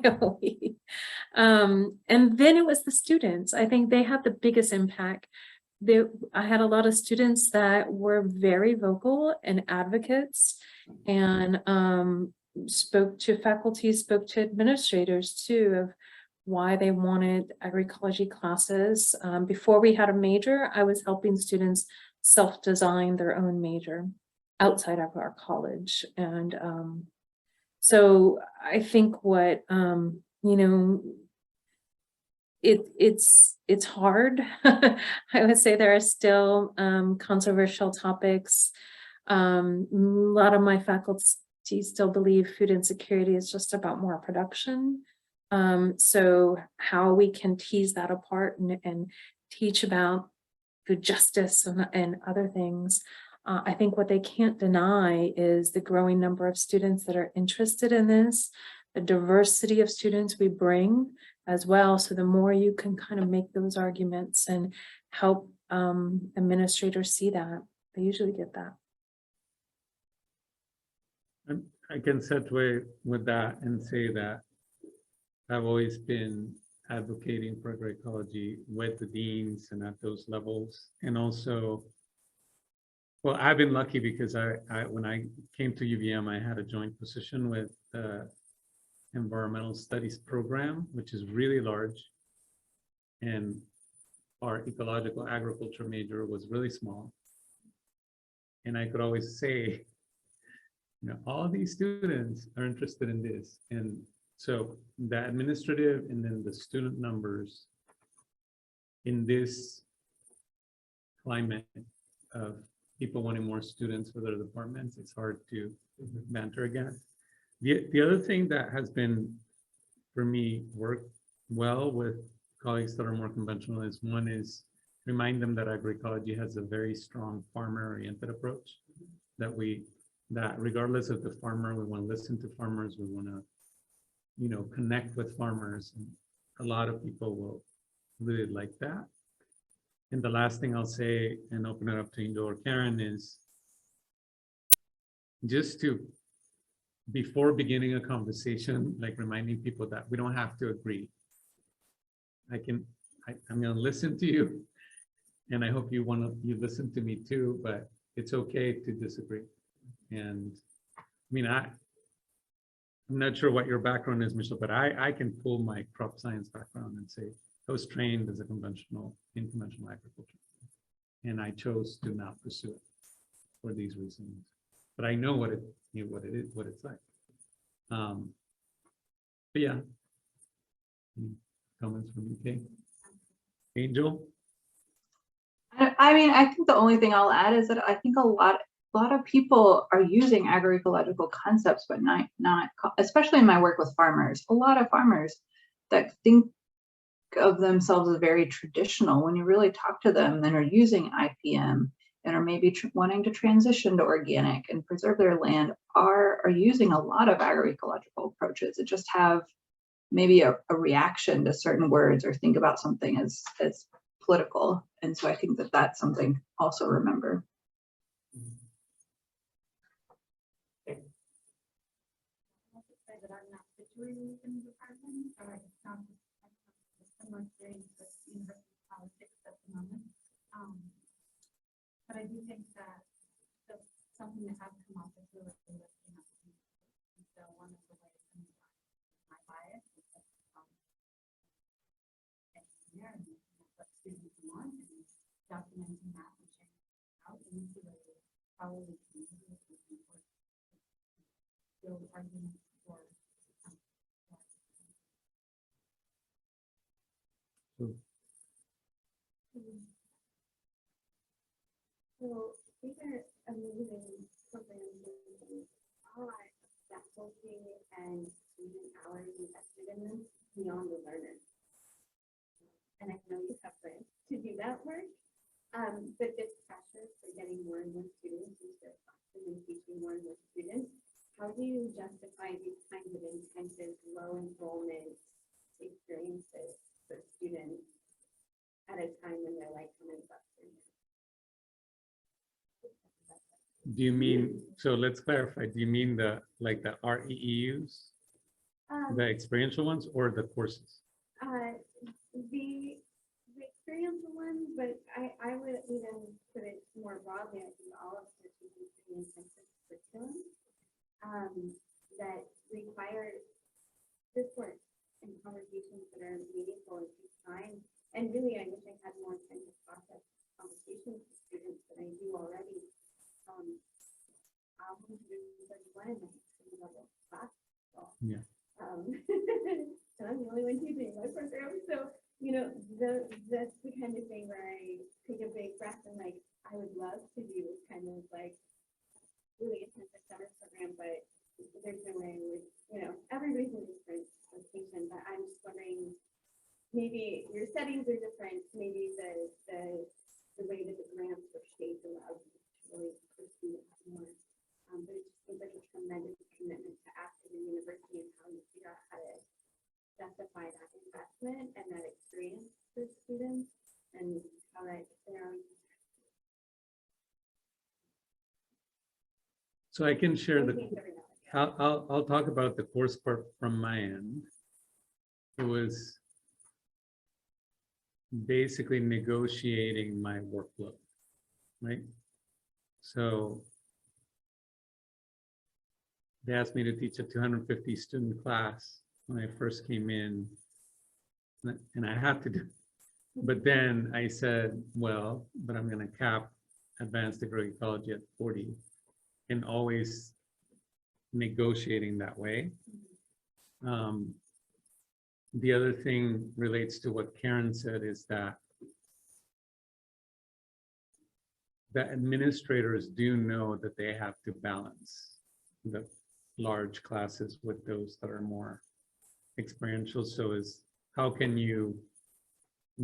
then it was the students. I think they had the biggest impact I had a lot of students that were very vocal and advocates, and spoke to faculty, spoke to administrators too, of why they wanted agroecology classes. Before we had a major, I was helping students self-design their own major outside of our college. And so I think what, you know, it's hard. I would say there are still controversial topics. A lot of my faculty still believe food insecurity is just about more production. So how we can tease that apart and teach about food justice and other things. I think what they can't deny is the growing number of students that are interested in this, the diversity of students we bring as well. So the more you can kind of make those arguments and help administrators see that, they usually get that. I can segue with that and say that I've always been advocating for agroecology with the deans and at those levels. And also, well, I've been lucky because when I came to UVM, I had a joint position with the environmental studies program, which is really large. And our ecological agriculture major was really small. And I could always say, you know, all these students are interested in this. And so the administrative and then the student numbers in this climate of people wanting more students for their departments, it's hard to banter against. The other thing that has been, for me, worked well with colleagues that are more conventional is one is remind them that agroecology has a very strong farmer-oriented approach, that regardless of the farmer, we want to listen to farmers, we want to, you know, connect with farmers. And a lot of people will really like that. And the last thing I'll say, and open it up to Indo or Karen, is just to, before beginning a conversation, like reminding people that we don't have to agree. I'm going to listen to you, and I hope you listen to me too, but it's okay to disagree. And I mean, I'm not sure what your background is, Michelle, but I can pull my crop science background and say I was trained as a conventional agriculture, and I chose to not pursue it for these reasons. But I know what it's like. But yeah, any comments from UK? Angel? I mean, I think the only thing I'll add is that I think a lot of people are using agroecological concepts, but not, especially in my work with farmers, a lot of farmers that think of themselves as very traditional. When you really talk to them, then are using IPM and are maybe wanting to transition to organic and preserve their land, are using a lot of agroecological approaches. It just have maybe a reaction to certain words or think about something as political. And so I think that that's something also remember. But I do think that that's something that has come up is really lifting up. So one of the ways my bias is that engineering what students want and documenting that and sharing out into the probably build arguments for So these are amazing programs and faculty and student hours invested in them beyond the learner. And I know you have plans to do that work, but this pressure for getting more and more students into their classroom and teaching more and more students, how do you justify these kinds of intensive low enrollment experiences for students at a time when they're like coming up? Do you mean, so let's clarify, do you mean the REEUs, the experiential ones, or the courses? The experiential ones one, but I would even put it more broadly. I think all of the intensive curriculum that require discourse and conversations that are meaningful and take time. And really, I wish I had more time to process conversations with students than I do already. I'm 131 in my entry level class. So, Yeah. and I'm the only one teaching my program. So, you know, that's the kind of thing where I take a big breath and like, I would love to do kind of like really intensive summer program, but there's no way I would, you know, everybody's in a different location, but I'm just wondering, maybe your settings are different, maybe the way that the grants are shaped allows you to really pursue that more. But it just seems like a tremendous commitment to active in university and how you figure out how to justify that investment and that experience for students and how that, you know. So I can share the, things every now and then. I'll talk about the course part from my end. It was basically negotiating my workload, right? So they asked me to teach a 250 student class when I first came in, and I had to do, but then I said, well, but I'm going to cap advanced agroecology at 40, and always negotiating that way. The other thing relates to what Karen said, is that the administrators do know that they have to balance the large classes with those that are more experiential. So is how can you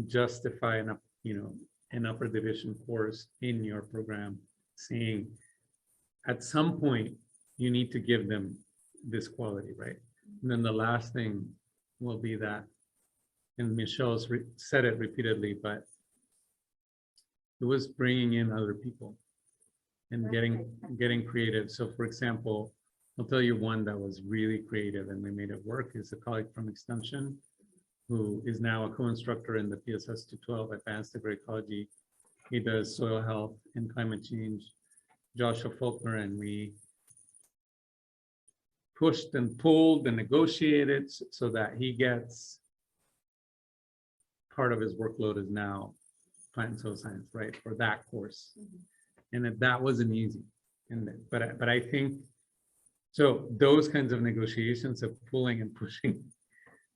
justify an upper division course in your program, saying at some point you need to give them this quality, right? And then the last thing will be that, and Michelle's said it repeatedly, but it was bringing in other people and getting creative. So for example, I'll tell you one that was really creative and we made it work is a colleague from Extension, who is now a co-instructor in the PSS 212 Advanced Agroecology. He does soil health and climate change. Joshua Faulkner, and we pushed and pulled and negotiated so that he gets part of his workload is now plant and soil science, right, for that course. And that wasn't easy. But I think so. Those kinds of negotiations of pulling and pushing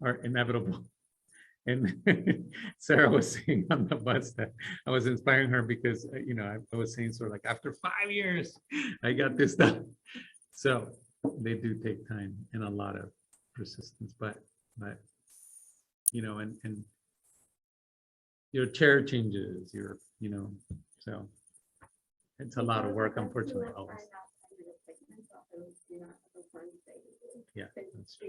are inevitable. And Sarah was saying on the bus that I was inspiring her because I was saying sort of like after 5 years I got this done. So they do take time and a lot of persistence, but and your chair changes, so it's a lot of work, unfortunately. Always. Yeah, that's true.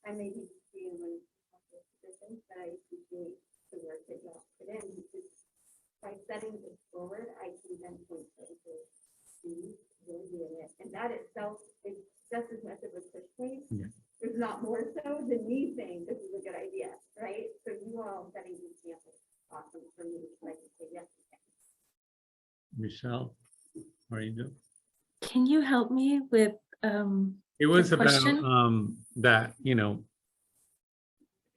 I may be seeing one of the positions, but I appreciate the work that you all put in, because by setting this forward, I can then point to see really doing it. And that itself is just as much of a push point, if not more so, than me saying this is a good idea, right? So you all setting the example awesome for me, so I can say yes. Michelle, or Angel? Can you help me with It was the about question? that,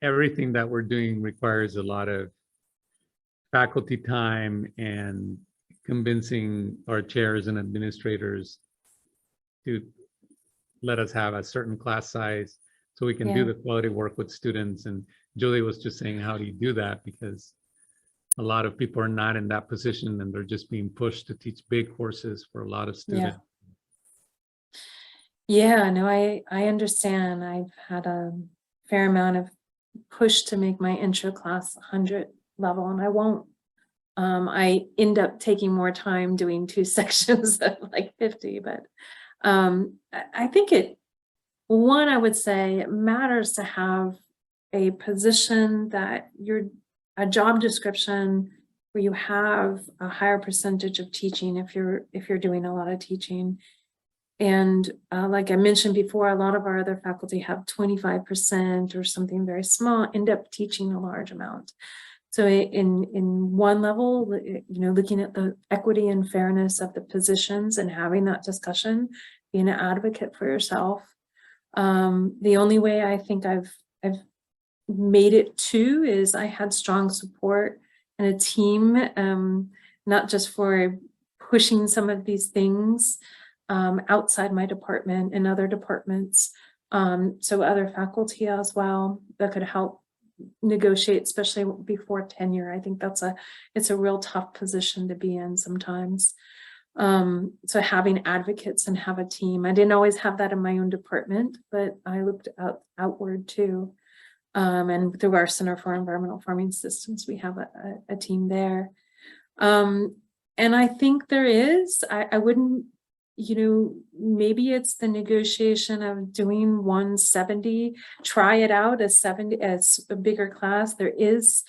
everything that we're doing requires a lot of faculty time and convincing our chairs and administrators to let us have a certain class size so we can do the quality work with students. And Julie was just saying, how do you do that? Because a lot of people are not in that position and they're just being pushed to teach big courses for a lot of students. Yeah, no, I understand. I've had a fair amount of push to make my intro class 100 level, and I won't. I end up taking more time doing 2 sections of like 50, but I think I would say it matters to have a position that a job description where you have a higher percentage of teaching if you're doing a lot of teaching. like I mentioned before, a lot of our other faculty have 25% or something very small, end up teaching a large amount. So in one level, looking at the equity and fairness of the positions and having that discussion, being an advocate for yourself. The only way I think I've made it to is I had strong support and a team, not just for pushing some of these things outside my department and other departments. So other faculty as well that could help negotiate, especially before tenure. I think it's a real tough position to be in sometimes. So having advocates and have a team. I didn't always have that in my own department, but I looked outward too. And through our Center for Environmental Farming Systems, we have a team there. And I think there is, I wouldn't, maybe it's the negotiation of doing 170, try it out as 70 as a bigger class. There is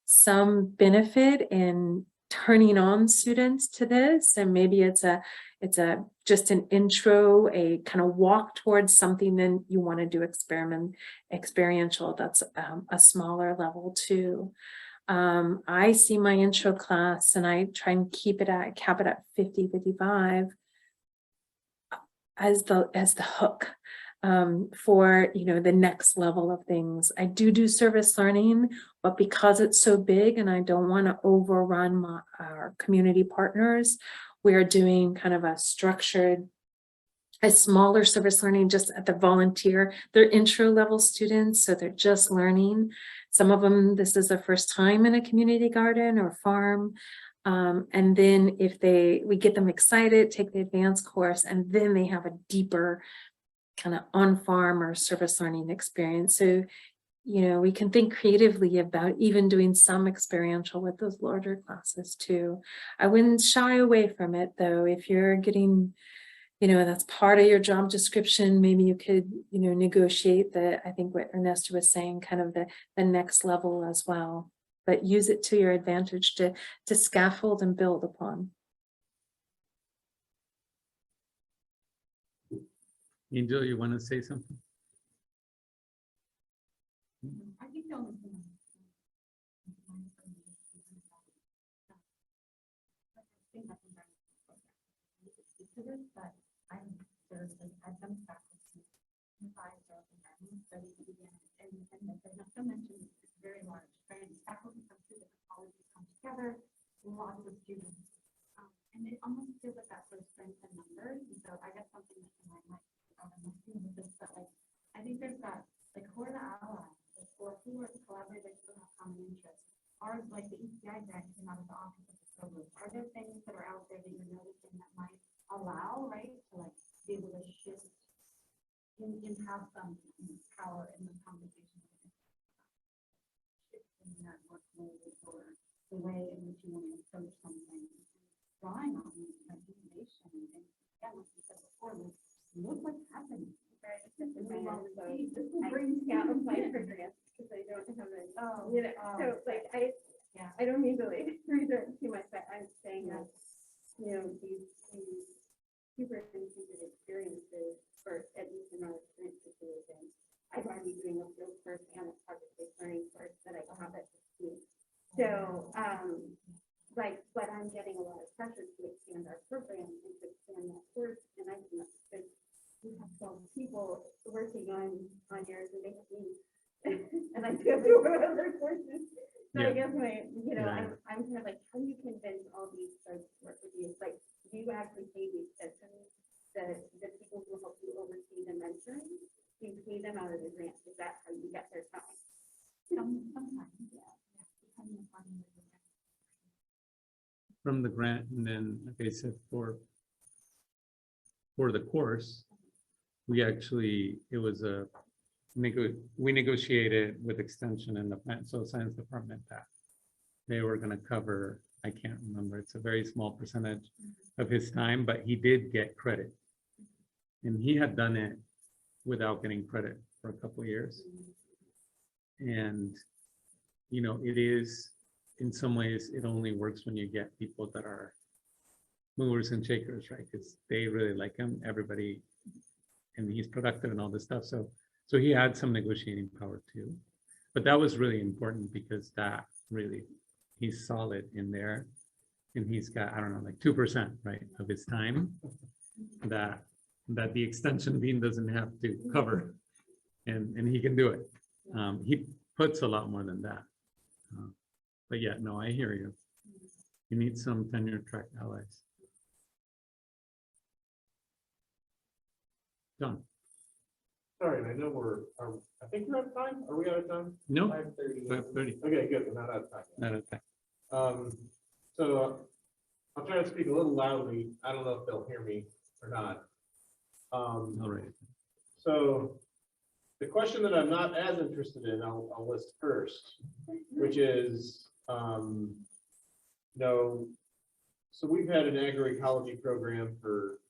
some benefit in turning on students to this, and maybe it's just an intro, a kind of walk towards something. Then you want to do experiential. That's a smaller level too. I see my intro class, and I try and cap it at 50, 55 as the hook for the next level of things. I do service learning, but because it's so big and I don't want to overrun our community partners, we are doing kind of a smaller service learning just at the volunteer. They're intro level students, so they're just learning. Some of them, this is their first time in a community garden or farm. And then we get them excited, take the advanced course, and then they have a deeper kind of on-farm or service learning experience. So, we can think creatively about even doing some experiential with those larger classes too. I wouldn't shy away from it though. If you're getting, that's part of your job description, maybe you could, negotiate I think what Ernesto was saying, kind of the next level as well, but use it to your advantage to scaffold and build upon. Angel, you want to say something? I think the only thing but I've done faculty in 5 environmental studies and as Ernesto mentioned, it's very large, right? Faculty from 2 different colleges come together, lots of students, and it almost feels like that sort of strength in numbers. And so I guess something that might with this, but like I think there's that like who are the allies, or who are the collaborators who have common interests? Are like the ECI grant came out of the office of the program? Are there things that are out there that you're noticing that might allow, right, to like be able to shift and have some power in the conversation, shifting that workload or the way in which you want to approach something, drawing on information and yeah, like you said before, look what's happening. Right. This will bring down my programs because I don't have it. So like I don't mean to like read too much, but I'm saying that these super intended experiences first, at least in our experience situation. I've already doing a field first and a project-based learning first that I have at the school. So but I'm getting a lot of pressure to expand our program and to expand that course, and I think that we have 12 people working on yours, and they have me, and I do have to work on other courses. So I guess I'm kind of like, how do you convince all these folks to work with you? It's like, do you actually pay the extensions, the people who help you oversee the mentoring? Do you pay them out of the grant? Is that how you get their time? Sometimes, yeah. Depending upon From the grant, and then like I said, for the course, we actually, it was we negotiated with Extension and the plant soil science department that they were going to cover, I can't remember, it's a very small percentage of his time, but he did get credit. And he had done it without getting credit for a couple of years. And, it is, in some ways, it only works when you get people that are movers and shakers, right? Because they really like him, everybody, and he's productive and all this stuff. So he had some negotiating power too. But that was really important because that really, he's solid in there. And he's got, I don't know, like 2%, right, of his time that the extension dean doesn't have to cover. And he can do it. He puts a lot more than that. But yeah, no, I hear you. You need some tenure track allies. Done. Sorry, I know I think we're out of time. Are we out of time? No, 5:30. 5:30. Okay, good. We're not out of time. Not okay. So I'll try to speak a little loudly. I don't know if they'll hear me or not. All right. So the question that I'm not as interested in, I'll list first, which is, so we've had an agroecology program for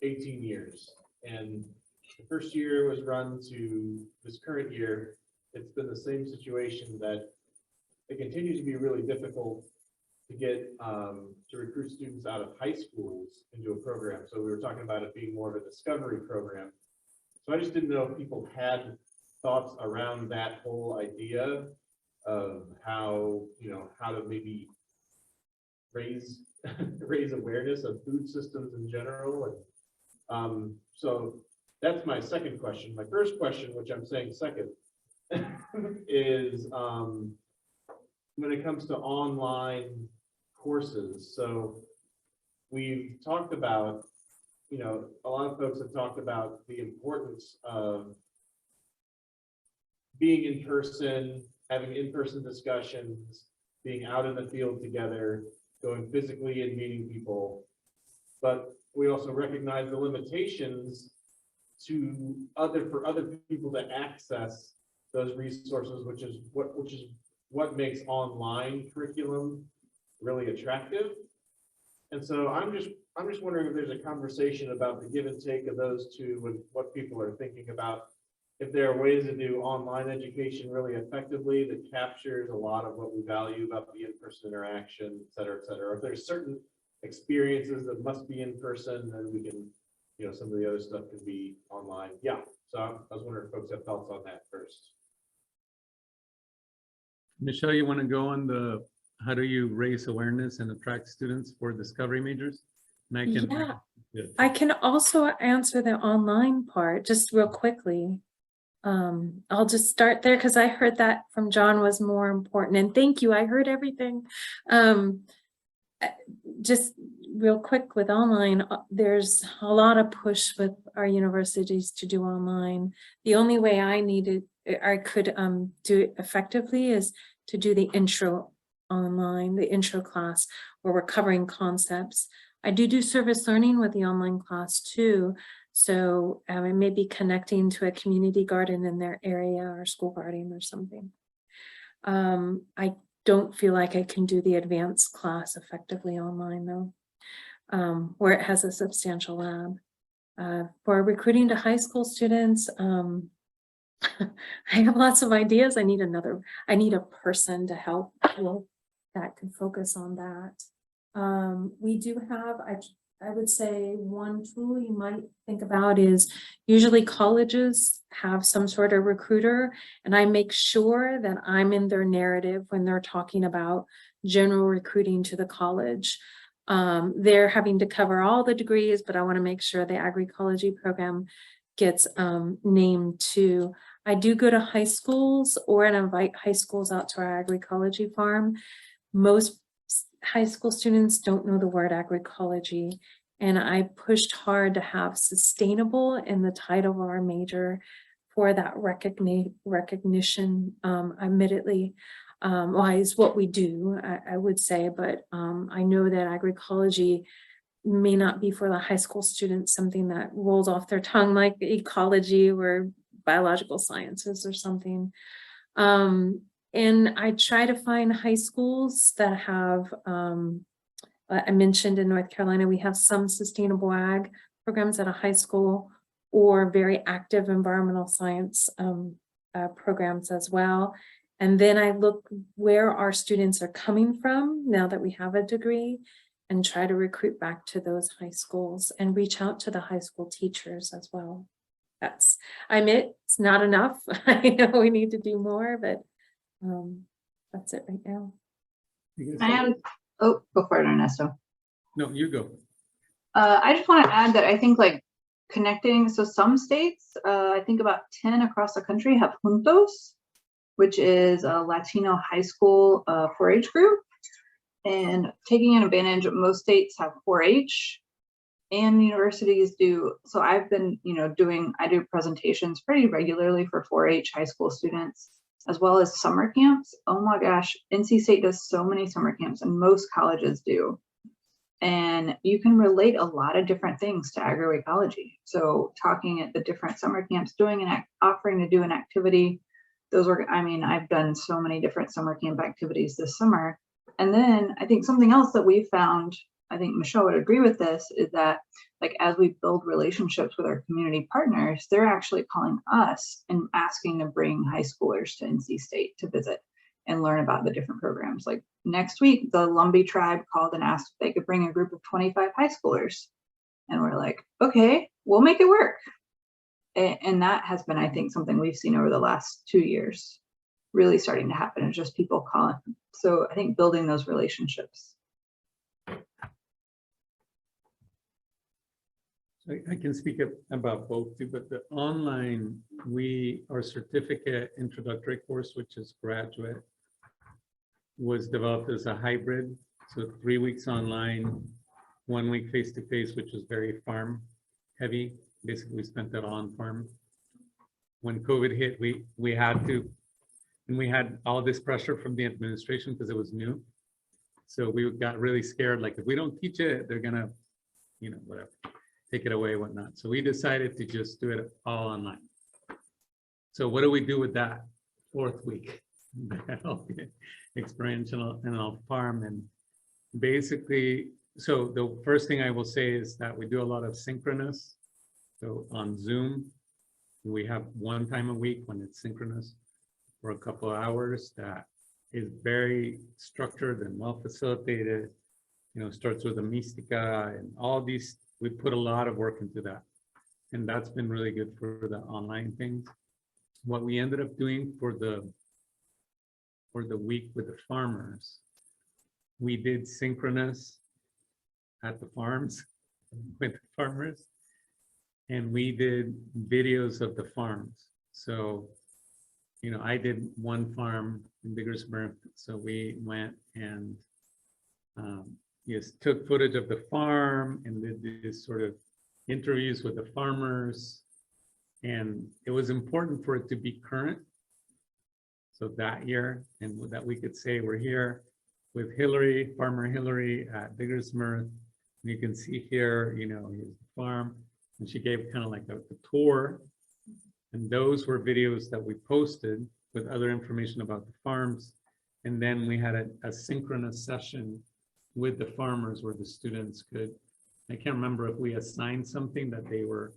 18 years, and the first year was run to this current year. It's been the same situation that it continues to be really difficult to get to recruit students out of high schools into a program. So we were talking about it being more of a discovery program. So I just didn't know if people had thoughts around that whole idea of how, how to maybe raise awareness of food systems in general. And so that's my second question. My first question, which I'm saying second, is when it comes to online courses. So we've talked about, a lot of folks have talked about the importance of being in person, having in-person discussions, being out in the field together, going physically and meeting people. But we also recognize the limitations for other people to access those resources, which is what makes online curriculum really attractive. And so I'm just wondering if there's a conversation about the give and take of those two and what people are thinking about. If there are ways to do online education really effectively that captures a lot of what we value about the in-person interaction, et cetera, et cetera. If there's certain experiences that must be in person, then we can, some of the other stuff can be online. Yeah, so I was wondering if folks have thoughts on that first. Michelle, you want to go on how do you raise awareness and attract students for discovery majors? And I can also answer the online part just real quickly. I'll just start there because I heard that from John was more important, and thank you, I heard everything. Just real quick with online, there's a lot of push with our universities to do online. The only way I could do it effectively is to do the intro online, the intro class where we're covering concepts. I do service learning with the online class too. So it may be connecting to a community garden in their area or school garden or something. I don't feel like I can do the advanced class effectively online though, where it has a substantial lab. For recruiting to high school students, I have lots of ideas. I need a person to help that can focus on that. We do have, I would say one tool you might think about is usually colleges have some sort of recruiter, and I make sure that I'm in their narrative when they're talking about general recruiting to the college. They're having to cover all the degrees, but I want to make sure the agroecology program gets named too. I do go to high schools and invite high schools out to our agroecology farm. Most high school students don't know the word agroecology, and I pushed hard to have sustainable in the title of our major for that recognition. Admittedly, is what we do, I would say, but I know that agroecology may not be for the high school students something that rolls off their tongue like ecology or biological sciences or something. And I try to find high schools that have, I mentioned in North Carolina, we have some sustainable ag programs at a high school or very active environmental science programs as well. And then I look where our students are coming from now that we have a degree. and try to recruit back to those high schools and reach out to the high school teachers as well. I admit it's not enough. I know we need to do more, but that's it right now. Go for it, Ernesto. No, you go. I just want to add that I think like connecting, so some states, I think about 10 across the country have juntos, which is a Latino high school 4-H group. And taking advantage, most states have 4-H and universities do. So I've been, I do presentations pretty regularly for 4-H high school students, as well as summer camps. Oh my gosh, NC State does so many summer camps, and most colleges do. And you can relate a lot of different things to agroecology. So talking at the different summer camps, offering to do an activity, I've done so many different summer camp activities this summer. And then I think something else that we found, I think Michelle would agree with this, is that like as we build relationships with our community partners, they're actually calling us and asking to bring high schoolers to NC State to visit and learn about the different programs. Like next week, the Lumbee tribe called and asked if they could bring a group of 25 high schoolers. And we're like, okay, we'll make it work. And that has been, I think, something we've seen over the last 2 years really starting to happen. It's just people calling. So I think building those relationships. I can speak about both too, but the online, our certificate introductory course, which is graduate, was developed as a hybrid. So 3 weeks online, 1 week face-to-face, which was very farm heavy. Basically, we spent that on farm. When COVID hit, we had to, and we had all this pressure from the administration because it was new. So we got really scared, like if we don't teach it, they're gonna, whatever, take it away, whatnot. So we decided to just do it all online. So what do we do with that 4th week? Experiential and on farm. And basically, so the first thing I will say is that we do a lot of synchronous. So on Zoom, we have one time a week when it's synchronous for a couple of hours that is very structured and well facilitated. Starts with a mystica and all these. We put a lot of work into that, and that's been really good for the online things. What we ended up doing for the week with the farmers, we did synchronous at the farms with the farmers, and we did videos of the farms. So, I did one farm in Biggersburg, so we went and took footage of the farm and did these sort of interviews with the farmers. And it was important for it to be current. So that year, and that we could say we're here with Hillary, Farmer Hillary at Biggersburg. You can see here, here's the farm. And she gave kind of like a tour. And those were videos that we posted with other information about the farms. And then we had a synchronous session with the farmers where the students could, I can't remember if we assigned something that they were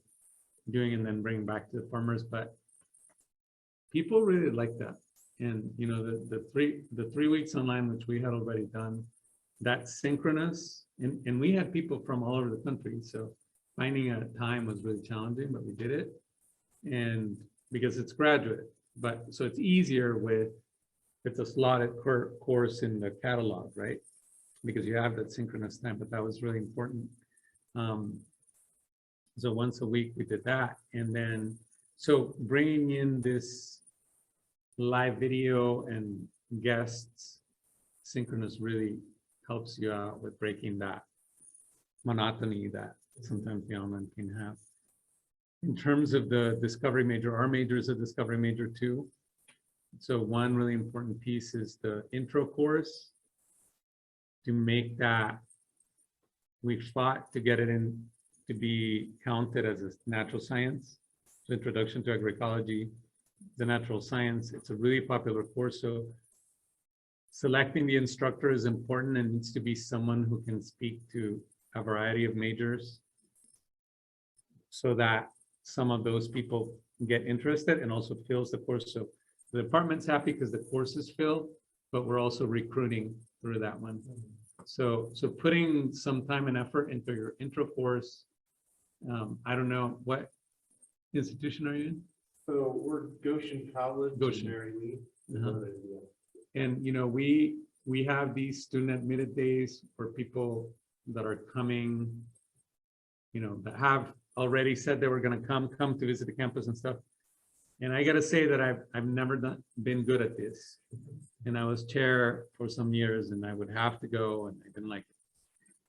doing and then bring back to the farmers, but people really like that. And the 3 weeks online, which we had already done, that's synchronous, and we had people from all over the country. So finding a time was really challenging, but we did it. And because it's graduate, so it's easier it's a slotted course in the catalog, right? Because you have that synchronous time, but that was really important. So once a week we did that. And then, so bringing in this live video and guests, synchronous really helps you out with breaking that monotony that sometimes the online can have. In terms of the discovery major, our major is a discovery major too. So one really important piece is the intro course. To make that, we fought to get it in to be counted as a natural science. So Introduction to Agroecology, the natural science, it's a really popular course. So selecting the instructor is important and needs to be someone who can speak to a variety of majors so that some of those people get interested and also fills the course. So the department's happy because the course is filled, but we're also recruiting through that one. So putting some time and effort into your intro course. I don't know, what institution are you in? So we're Goshen College. in Goshen. Mary Lee. Uh-huh. And, you know, we have these student admitted days for people that are coming, you know, that have already said they were gonna come to visit the campus and stuff. And I gotta say that I've never been good at this. And I was chair for some years and I would have to go and I didn't like it.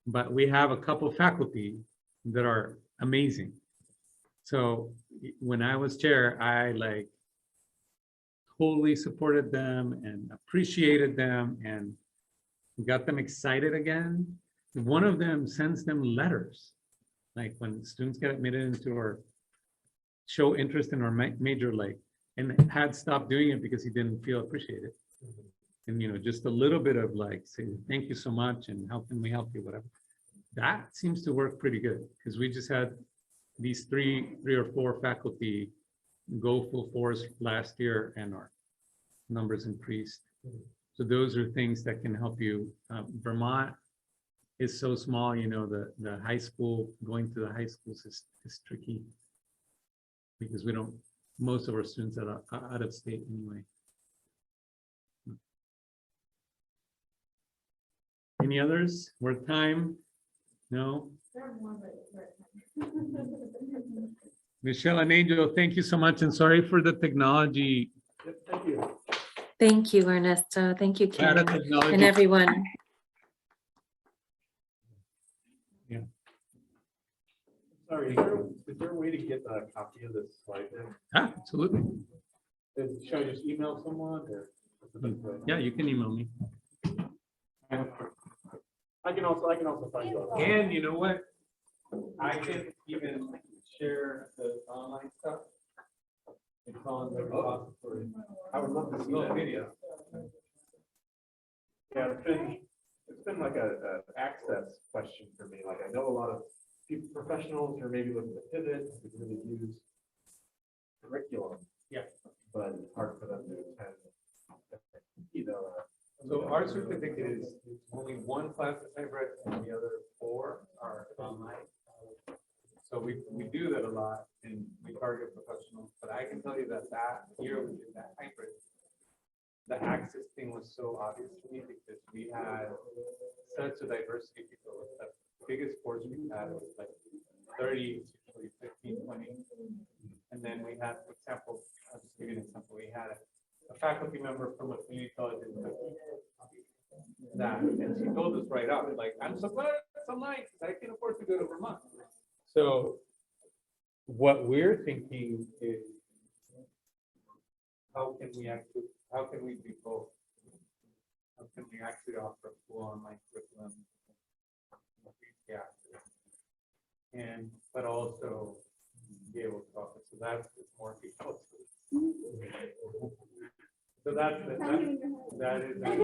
But we have a couple faculty that are amazing. So when I was chair, I like totally supported them and appreciated them and got them excited again. One of them sends them letters. Like when students get admitted into our show interest in our major, like, and had stopped doing it because he didn't feel appreciated. And, you know, just a little bit of like, say, thank you so much and how can we help you, whatever. That seems to work pretty good because we just had these three or four faculty go full force last year and our numbers increased. So those are things that can help you. Vermont is so small, you know, the high school, going to the high schools is tricky because we don't, most of our students are out of state anyway. Any others? Work time? No? Michelle and Angel, thank you so much and sorry for the technology. Thank you. Thank you, Ernesto. Thank you, Bad at Karen, technology. and everyone. Sorry, is there a way to get a copy of this slide deck? Ah, absolutely. Should I just email someone or? what's the best way? Yeah, you can email me. I can also find you. And you know what? I can even share the online stuff. It's on the repository. I would love to see Little that. video. Yeah, it's been like a access question for me. Like I know a lot of people, professionals who are maybe looking to pivot, who really use curriculum. Yeah. But it's hard for them to attend. You know. So our certificate is only one class is hybrid and the other four are online. So we do that a lot and we target professionals, but I can tell you that year we did that hybrid. The access thing was so obvious to me because we had such a diversity of people. The biggest course we had was like 30, usually 15, 20. And then we had, for example, I'll just give you an example. We had a faculty member from a community college in that, and she told us right out, like, I'm so glad it's online because I can afford to go to Vermont. So what we're thinking is, how can we be both? How can we actually offer a full online curriculum? Yeah. And, but also be able to offer, so that's more people. So that is